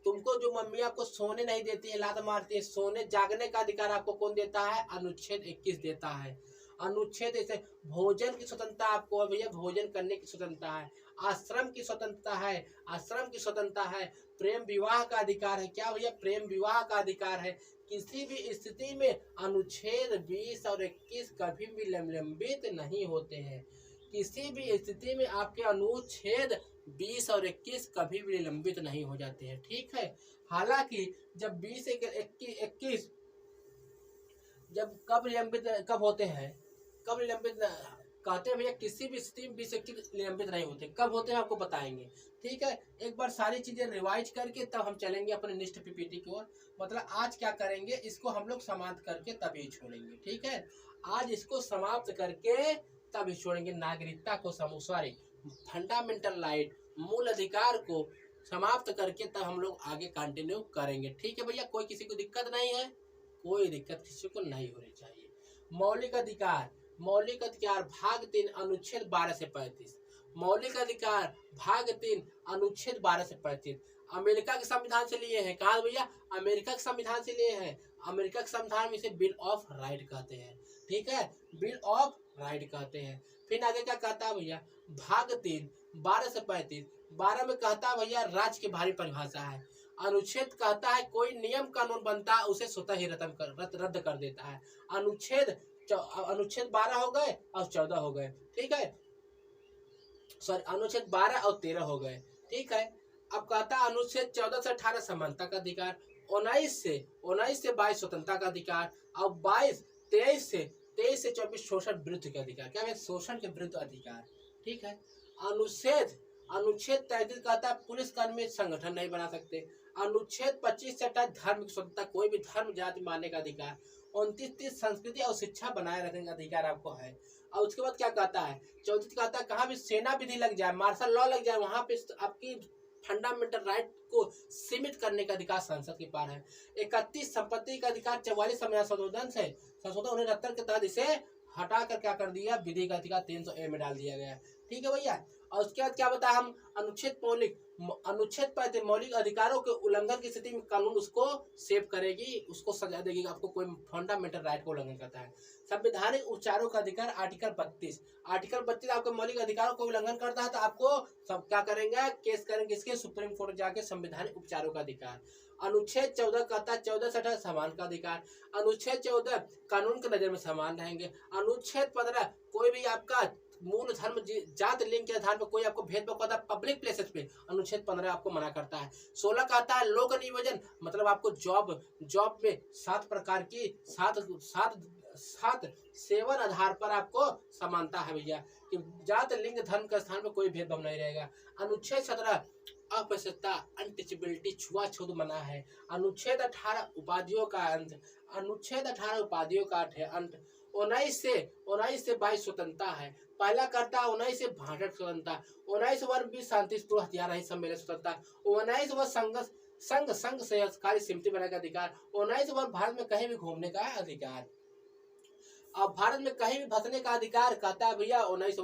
तुमको जो मम्मी आपको सोने नहीं देती है, लात मारती है, सोने जागने का अधिकार आपको कौन देता है, अनुच्छेद 21 देता है। अनुच्छेद ऐसे भोजन की स्वतंत्रता आपको है भैया, भोजन करने की स्वतंत्रता है। आश्रम की स्वतंत्रता है, आश्रम की स्वतंत्रता है। प्रेम विवाह का अधिकार है, क्या भैया, प्रेम विवाह का अधिकार है। किसी भी स्थिति में अनुच्छेद 20 और 21 कभी भी लंबित नहीं होते हैं। किसी भी स्थिति में आपके अनुच्छेद 20 और 21 कभी भी निलंबित नहीं हो जाते हैं। ठीक है, हालांकि जब 20 21 जब कब निलंबित कब होते हैं, कब निलंबित कहते हैं भैया, किसी भी स्थिति में 20-21 निलंबित नहीं होते, कब होते हैं आपको बताएंगे। ठीक है, एक बार सारी चीजें रिवाइज करके तब हम चलेंगे अपने नेक्स्ट पीपीटी की ओर। मतलब आज क्या करेंगे, इसको हम लोग समाप्त करके तभी छोड़ेंगे। ठीक है, आज इसको समाप्त करके तभी छोड़ेंगे। नागरिकता को सॉरी फंडामेंटल राइट, मूल अधिकार को समाप्त करके तब हम लोग आगे कंटिन्यू करेंगे। ठीक है भैया, कोई किसी को दिक्कत नहीं है, कोई दिक्कत किसी को नहीं होनी चाहिए। मौलिक अधिकार, मौलिक अधिकार भाग 3 अनुच्छेद 12 से 35। मौलिक अधिकार भाग 3 अनुच्छेद 12 से 35 अमेरिका के संविधान से लिए हैं। कहा भैया, अमेरिका के संविधान से लिए हैं। अमेरिका के संविधान में इसे बिल ऑफ राइट कहते हैं। ठीक है, बिल ऑफ राइट कहते हैं। फिर आगे क्या कहता है भैया, भाग 3 12 से 35। 12 में कहता है भैया राज्य की भारी परिभाषा है। अनुच्छेद कहता है कोई नियम कानून बनता है उसे स्वतः ही रद्द कर देता है। अनुच्छेद 12 हो गए और 14 हो गए। ठीक है, सॉरी अनुच्छेद 12 और 13 हो गए। ठीक है, अब कहता है अनुच्छेद 14 से 18 समानता का अधिकार, 19 से 22 स्वतंत्रता का अधिकार, और 23 से 23 से 24 शोषण विरुद्ध के अधिकार, क्या है शोषण के विरुद्ध अधिकार, ठीक है। अनुच्छेद अनुच्छेद 33 कहता है पुलिसकर्मी संगठन नहीं बना सकते। अनुच्छेद 25 से 28 धार्मिक स्वतंत्रता, कोई भी धर्म जाति मानने का अधिकार। 29-30 संस्कृति और शिक्षा बनाए रखने का अधिकार आपको है। और उसके बाद क्या कहता है 34 कहता है कहाँ भी सेना विधि लग जाए, मार्शल लॉ लग जाए, वहां पे आपकी फंडामेंटल राइट को सीमित करने का अधिकार संसद के पास है। 31 संपत्ति का अधिकार 44 संविधान संशोधन से संशोधन 69 के तहत इसे हटा कर क्या कर दिया, विधि का अधिकार 300A में डाल दिया गया, ठीक है भैया। और उसके बाद क्या बताया हम, अनुच्छेद पर मौलिक अधिकारों के उल्लंघन की स्थिति में कानून उसको सेव करेगी, उसको सजा देगी, आपको कोई फंडामेंटल राइट को उल्लंघन करता है। संवैधानिक उपचारों का अधिकार आर्टिकल 32 आपके मौलिक अधिकारों को उल्लंघन करता है तो आपको सब क्या करेंगे, केस करेंगे इसके सुप्रीम कोर्ट जाके संवैधानिक उपचारों का अधिकार। अनुच्छेद 14 कहता है 14 से 18 समान का अधिकार। अनुच्छेद 14 कानून की नजर में समान रहेंगे। अनुच्छेद 15 कोई भी आपका मूल धर्म जात लिंग के आधार पर कोई आपको भेदभाव करता है पब्लिक प्लेसेस पे, अनुच्छेद 15 आपको मना करता है। 16 कहता है लोक नियोजन, मतलब आपको जॉब में 7 प्रकार की 7 सेवन आधार पर आपको समानता है भैया, कि जात लिंग धर्म के स्थान पर कोई भेदभाव नहीं रहेगा। अनुच्छेद 17 अपृष्टता अनटचेबिलिटी छुआछूत मना है। अनुच्छेद 18 उपाधियों का अंत, अनुच्छेद 18 उपाधियों का अंत। 19 से 22 स्वतंत्रता है। पहला करता 19 से भाषण स्वतंत्रता, 19 वन भी शांतिपूर्ण हथियार रहित सम्मेलन स्वतंत्रता, 19 व संघ सहकारी समिति बनाने का अधिकार, 19 वन भारत में कहीं भी घूमने का अधिकार। अब भारत में कहीं भी बसने का अधिकार कहता है भैया 19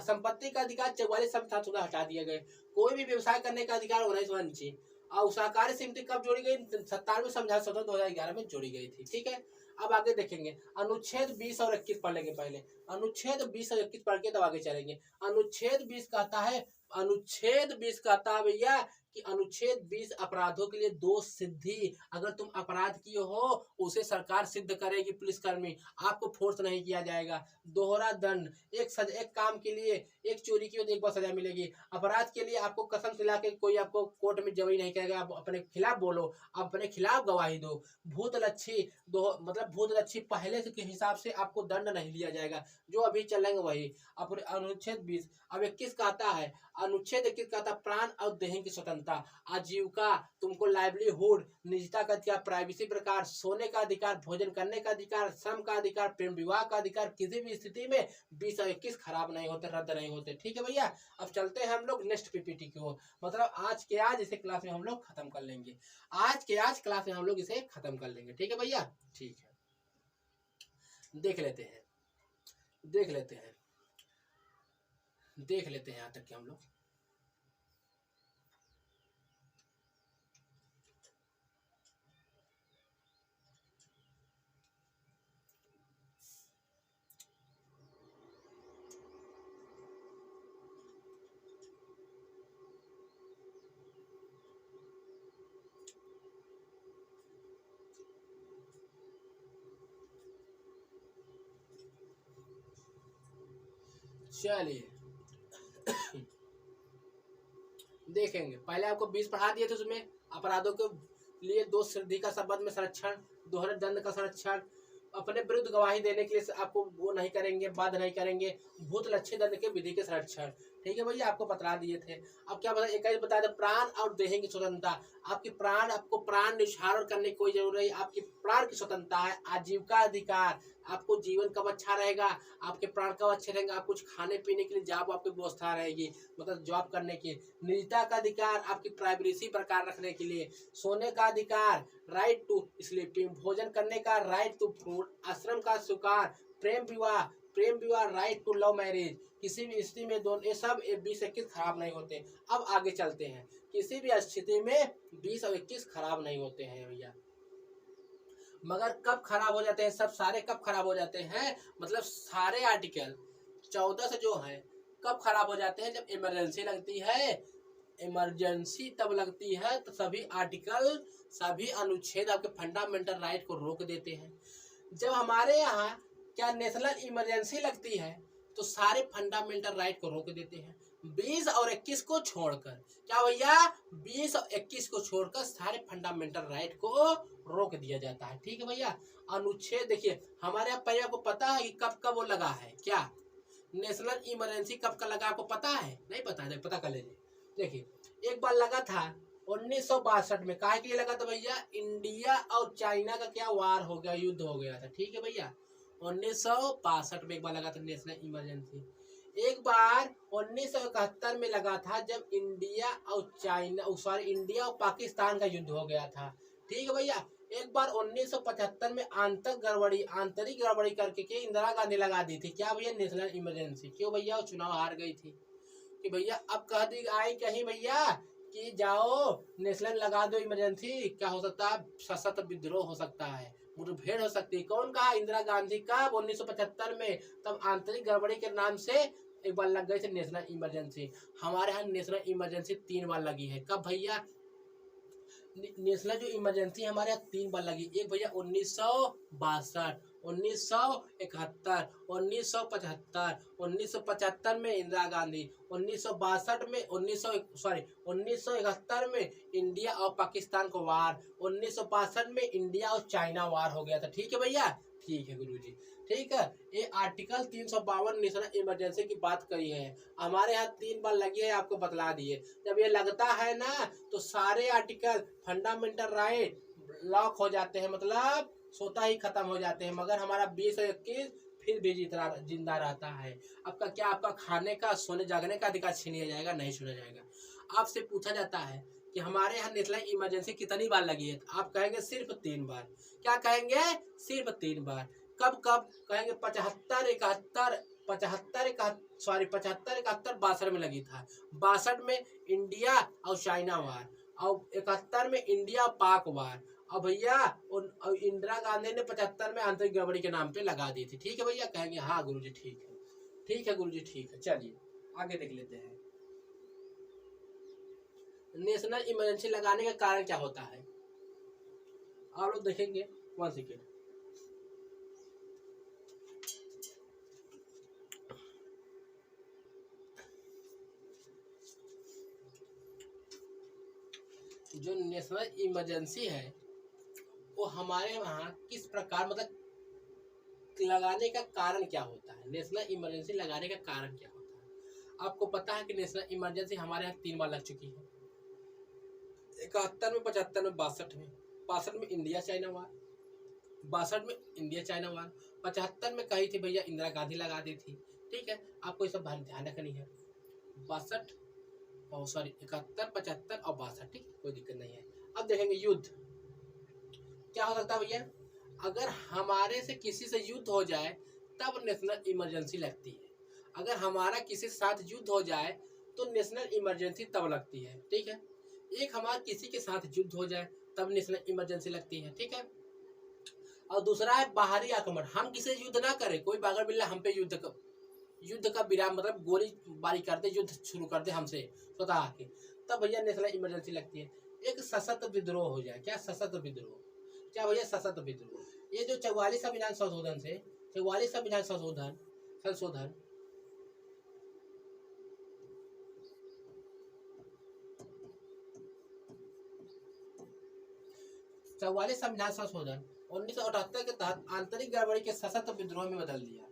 संपत्ति का अधिकार 44 संविधान हटा दिए गए। कोई भी व्यवसाय करने का अधिकार 19 और सहकारी समिति कब जोड़ी गई, 97 संविधान संशोधन 2011 में जोड़ी गई थी, ठीक है। अब आगे देखेंगे अनुच्छेद 20 और 21 पढ़ लेंगे पहले। अनुच्छेद 20 और 21 पढ़ के तब आगे चलेंगे। अनुच्छेद 20 कहता है भैया कि अनुच्छेद 20 अपराधों के लिए दोष सिद्धि, अगर तुम अपराध किए हो उसे सरकार सिद्ध करेगी, पुलिसकर्मी आपको फोर्स नहीं किया जाएगा। दोहरा दंड, एक काम के लिए एक चोरी की तो एक बार सजा मिलेगी, अपराध के लिए आपको कसम खिला के कोई आपको कोर्ट में जवाई नहीं करेगा, आप अपने खिलाफ बोलो, अपने खिलाफ गवाही दो। भूतलक्षी पहले के हिसाब से आपको दंड नहीं लिया जाएगा, जो अभी चलेंगे वही। अपने अनुच्छेद 20। अब 21 कहता है, अनुच्छेद 21 कहता प्राण और देह की स्वतंत्रता, आजीविका, तुमको लाइवलीहुड, निजता का अधिकार, प्राइवेसी प्रकार, सोने का अधिकार, भोजन करने का अधिकार, श्रम का अधिकार, प्रेम विवाह का अधिकार, किसी भी स्थिति में 20 और 21 खराब नहीं होते, रद्द नहीं होते, ठीक है भैया। अब चलते हैं हम लोग नेक्स्ट पीपीटी की ओर, मतलब आज के आज इसे क्लास में हम लोग खत्म कर लेंगे, आज क्लास में हम लोग इसे खत्म कर लेंगे, ठीक है भैया। ठीक है, देख लेते हैं यहाँ तक के हम लोग। चलिए देखेंगे, पहले आपको 20 पढ़ा दिए थे, उसमें अपराधों के लिए दो सिद्धि का संबंध में संरक्षण, दोहरे दंड का संरक्षण, अपने विरुद्ध गवाही देने के लिए आपको वो नहीं करेंगे, बाध्य नहीं करेंगे, भूतलक्षी दंड के विधि के संरक्षण, ठीक है भैया, आपको बता दिए थे। अब क्या बता, एक बता दे, प्राण और देह की स्वतंत्रता, आपको प्राण निछावर करने की कोई जरूरत नहीं, आपकी प्राण की स्वतंत्रता है। आजीविका अधिकार, आपको जीवन कब अच्छा रहेगा, आपके प्राण कब अच्छे रहेंगे, आप कुछ खाने पीने के लिए जॉब आपकी व्यवस्था रहेगी, मतलब जॉब करने की। निजता का अधिकार, आपकी प्राइवेसी प्रकार रखने के लिए। सोने का अधिकार, राइट टू स्लीपिंग, भोजन करने का राइट टू फूड, आश्रम का स्वीकार, प्रेम विवाह, राइट टू लव मैरिज, किसी भी स्थिति में दोनों ये सब 20-21 खराब नहीं होते। अब आगे चलते हैं, किसी भी स्थिति में 20 और 21 खराब नहीं होते हैं भैया, मगर कब खराब हो जाते हैं, सब सारे कब खराब हो जाते हैं, मतलब सारे आर्टिकल 14 से जो है कब खराब हो जाते हैं, जब इमरजेंसी लगती है। इमरजेंसी तब लगती है तो सभी आर्टिकल, सभी अनुच्छेद आपके फंडामेंटल राइट को रोक देते हैं। जब हमारे यहाँ क्या नेशनल इमरजेंसी लगती है तो सारे फंडामेंटल राइट को रोक देते हैं। 20 और 21 को छोड़कर, क्या भैया 20 और 21 को छोड़कर सारे फंडामेंटल राइट को रोक दिया जाता है। ठीक है भैया। अनुच्छेद देखिए हमारे यहाँ पहले आपको पता है कि कब कब वो लगा है, क्या नेशनल इमरजेंसी कब का लगा आपको पता है? नहीं पता है, पता कर लीजिए। देखिए एक बार लगा था 1962 में, काहे के लिए लगा था भैया? इंडिया और चाइना का क्या वार हो गया, युद्ध हो गया था। ठीक है भैया, 1962 में एक बार लगा था नेशनल इमरजेंसी। एक बार 1971 में लगा था जब इंडिया और चाइना सॉरी इंडिया और पाकिस्तान का युद्ध हो गया था। ठीक है भैया। एक बार 1975 में आंतरिक गड़बड़ी करके के इंदिरा गांधी लगा दी थी, क्या भैया? National emergency. क्यों भैया? वो चुनाव हार गई थी कि भैया अब कह दी आई कहीं भैया कि जाओ नेशनल लगा दो इमरजेंसी, क्या हो सकता है? सशस्त्र विद्रोह हो सकता है, मुठभेड़ हो सकती है। कौन कहा? इंदिरा गांधी का 1975 में, तब आंतरिक गड़बड़ी के नाम से एक बार लग गई थी नेशनल इमरजेंसी। हमारे यहाँ नेशनल इमरजेंसी 3 बार लगी है। कब भैया? नेशनल जो इमरजेंसी हमारे यहाँ 3 बार लगी। एक भैया 1962, 1971, 1975। 1975 में इंदिरा गांधी, 1962 में 1971 में इंडिया और पाकिस्तान को वार, 1962 में इंडिया और चाइना वार हो गया था। ठीक है भैया, ठीक है गुरुजी, ठीक है। ये आर्टिकल 352 नेशनल इमरजेंसी की बात करी है। हमारे यहाँ 3 बार लगी है, आपको बतला दिए। जब ये लगता है ना तो सारे आर्टिकल फंडामेंटल राइट लॉक हो जाते हैं, मतलब सोता ही खत्म हो जाते हैं। मगर हमारा 20 और 21 फिर भी जिंदा रहता है। आपका क्या, आपका खाने का सोने जागने का अधिकार छीन लिया जाएगा? नहीं छीना जाएगा। आपसे पूछा जाता है कि हमारे यहाँ नेशनल इमरजेंसी कितनी बार लगी है, तो आप कहेंगे सिर्फ 3 बार। क्या कहेंगे? सिर्फ 3 बार। कब कब कहेंगे? 75, 71, 62 में लगी था। 62 में इंडिया और चाइना वार, और 71 में इंडिया पाक वार। और भैया इंदिरा गांधी ने 75 में आंतरिक गड़बड़ी के नाम पे लगा दी थी। ठीक है भैया, कहेंगे हाँ गुरुजी ठीक है, ठीक है गुरुजी ठीक है। चलिए आगे देख लेते हैं नेशनल इमरजेंसी लगाने का कारण क्या होता है। आप लोग देखेंगे 1 सेकेंड। जो नेशनल इमरजेंसी है वो हमारे वहाँ किस प्रकार, मतलब लगाने का कारण क्या होता है? नेशनल इमरजेंसी लगाने का कारण क्या होता है? आपको पता है कि नेशनल इमरजेंसी हमारे यहाँ 3 बार लग चुकी है। 71 में, 75 में, 62 में। 62 में इंडिया चाइना वार, 62 में इंडिया चाइना वार, 75 में कही थी भैया इंदिरा गांधी लगा दी थी। ठीक है, आपको ये सब ध्यान रखनी है। 62 और 71, 75 और 62, ठीक है, कोई दिक्कत नहीं है। अब देखेंगे युद्ध क्या हो सकता है भैया। अगर हमारे से किसी से युद्ध हो जाए तब नेशनल इमरजेंसी लगती है। अगर हमारा किसी के साथ युद्ध हो जाए तो नेशनल इमरजेंसी तब लगती है। ठीक है, एक हमारा किसी के साथ युद्ध हो जाए तब नेशनल इमरजेंसी लगती है। ठीक है, और दूसरा है बाहरी आक्रमण। हम किसी से युद्ध ना करें, कोई बागर बिल्ला हम पे युद्ध का विराम, मतलब गोली बारी कर दे, युद्ध शुरू कर दे हमसे स्वतः आके, तब भैया नेशनल इमरजेंसी लगती है। एक सशस्त्र विद्रोह हो जाए, क्या सशस्त्र विद्रोह, क्या भैया सशस्त्र विद्रोह। ये जो 44 संविधान संशोधन से 44 संविधान संशोधन 44 संविधान संशोधन 1978 के तहत आंतरिक गड़बड़ी के सशस्त्र विद्रोह में बदल दिया।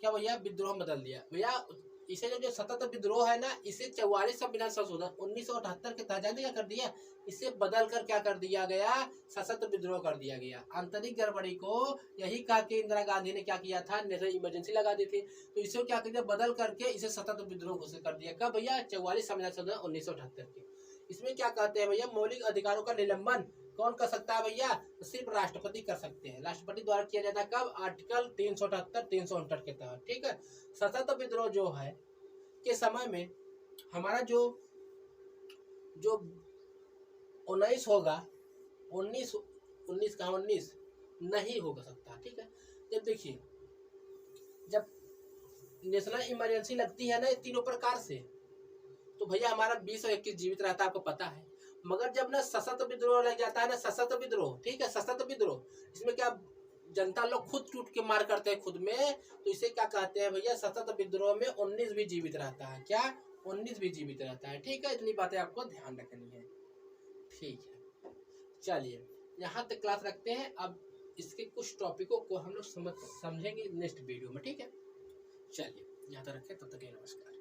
क्या भैया? विद्रोह बदल दिया भैया। इसे जो सशस्त्र विद्रोह है ना, इसे 44 संविधान संशोधन 1978 के तहत जानते क्या कर दिया, इसे बदल कर क्या कर दिया गया, सशस्त्र विद्रोह कर दिया गया। आंतरिक गड़बड़ी को यही कहा कि इंदिरा गांधी ने क्या किया था, नेशनल इमरजेंसी लगा दी थी, तो इसे क्या कर दिया, बदल करके इसे सशस्त्र विद्रोह घोषित कर दिया। कब भैया? 44 संविधान संशोधन 1978 के। इसमें क्या कहते हैं भैया, मौलिक अधिकारों का निलंबन कौन कर सकता है भैया? तो सिर्फ राष्ट्रपति कर सकते हैं, राष्ट्रपति द्वारा किया जाता है। कब? आर्टिकल 378, 359 के तहत। ठीक है, सशस्त्र विद्रोह जो है के समय में हमारा जो 19 होगा, 19 नहीं हो सकता। ठीक है, जब देखिए जब नेशनल इमरजेंसी लगती है ना तीनों प्रकार से, तो भैया हमारा 20 और 21 जीवित रहता है, आपको पता है। मगर जब ना सशस्त्र विद्रोह लग जाता है ना, सशस्त्र विद्रोह, ठीक है, सशस्त्र विद्रोह, इसमें क्या जनता लोग खुद टूट के मार करते हैं खुद में, तो इसे क्या कहते हैं भैया, सशस्त्र विद्रोह में 19 भी जीवित रहता है। क्या? 19 भी जीवित रहता है। ठीक है, इतनी बातें आपको ध्यान रखनी है। ठीक है, चलिए यहाँ तक क्लास रखते हैं। अब इसके कुछ टॉपिकों को हम लोग समझेंगे नेक्स्ट वीडियो में। ठीक है, चलिए यहाँ तक रखें, तब तक के लिए नमस्कार।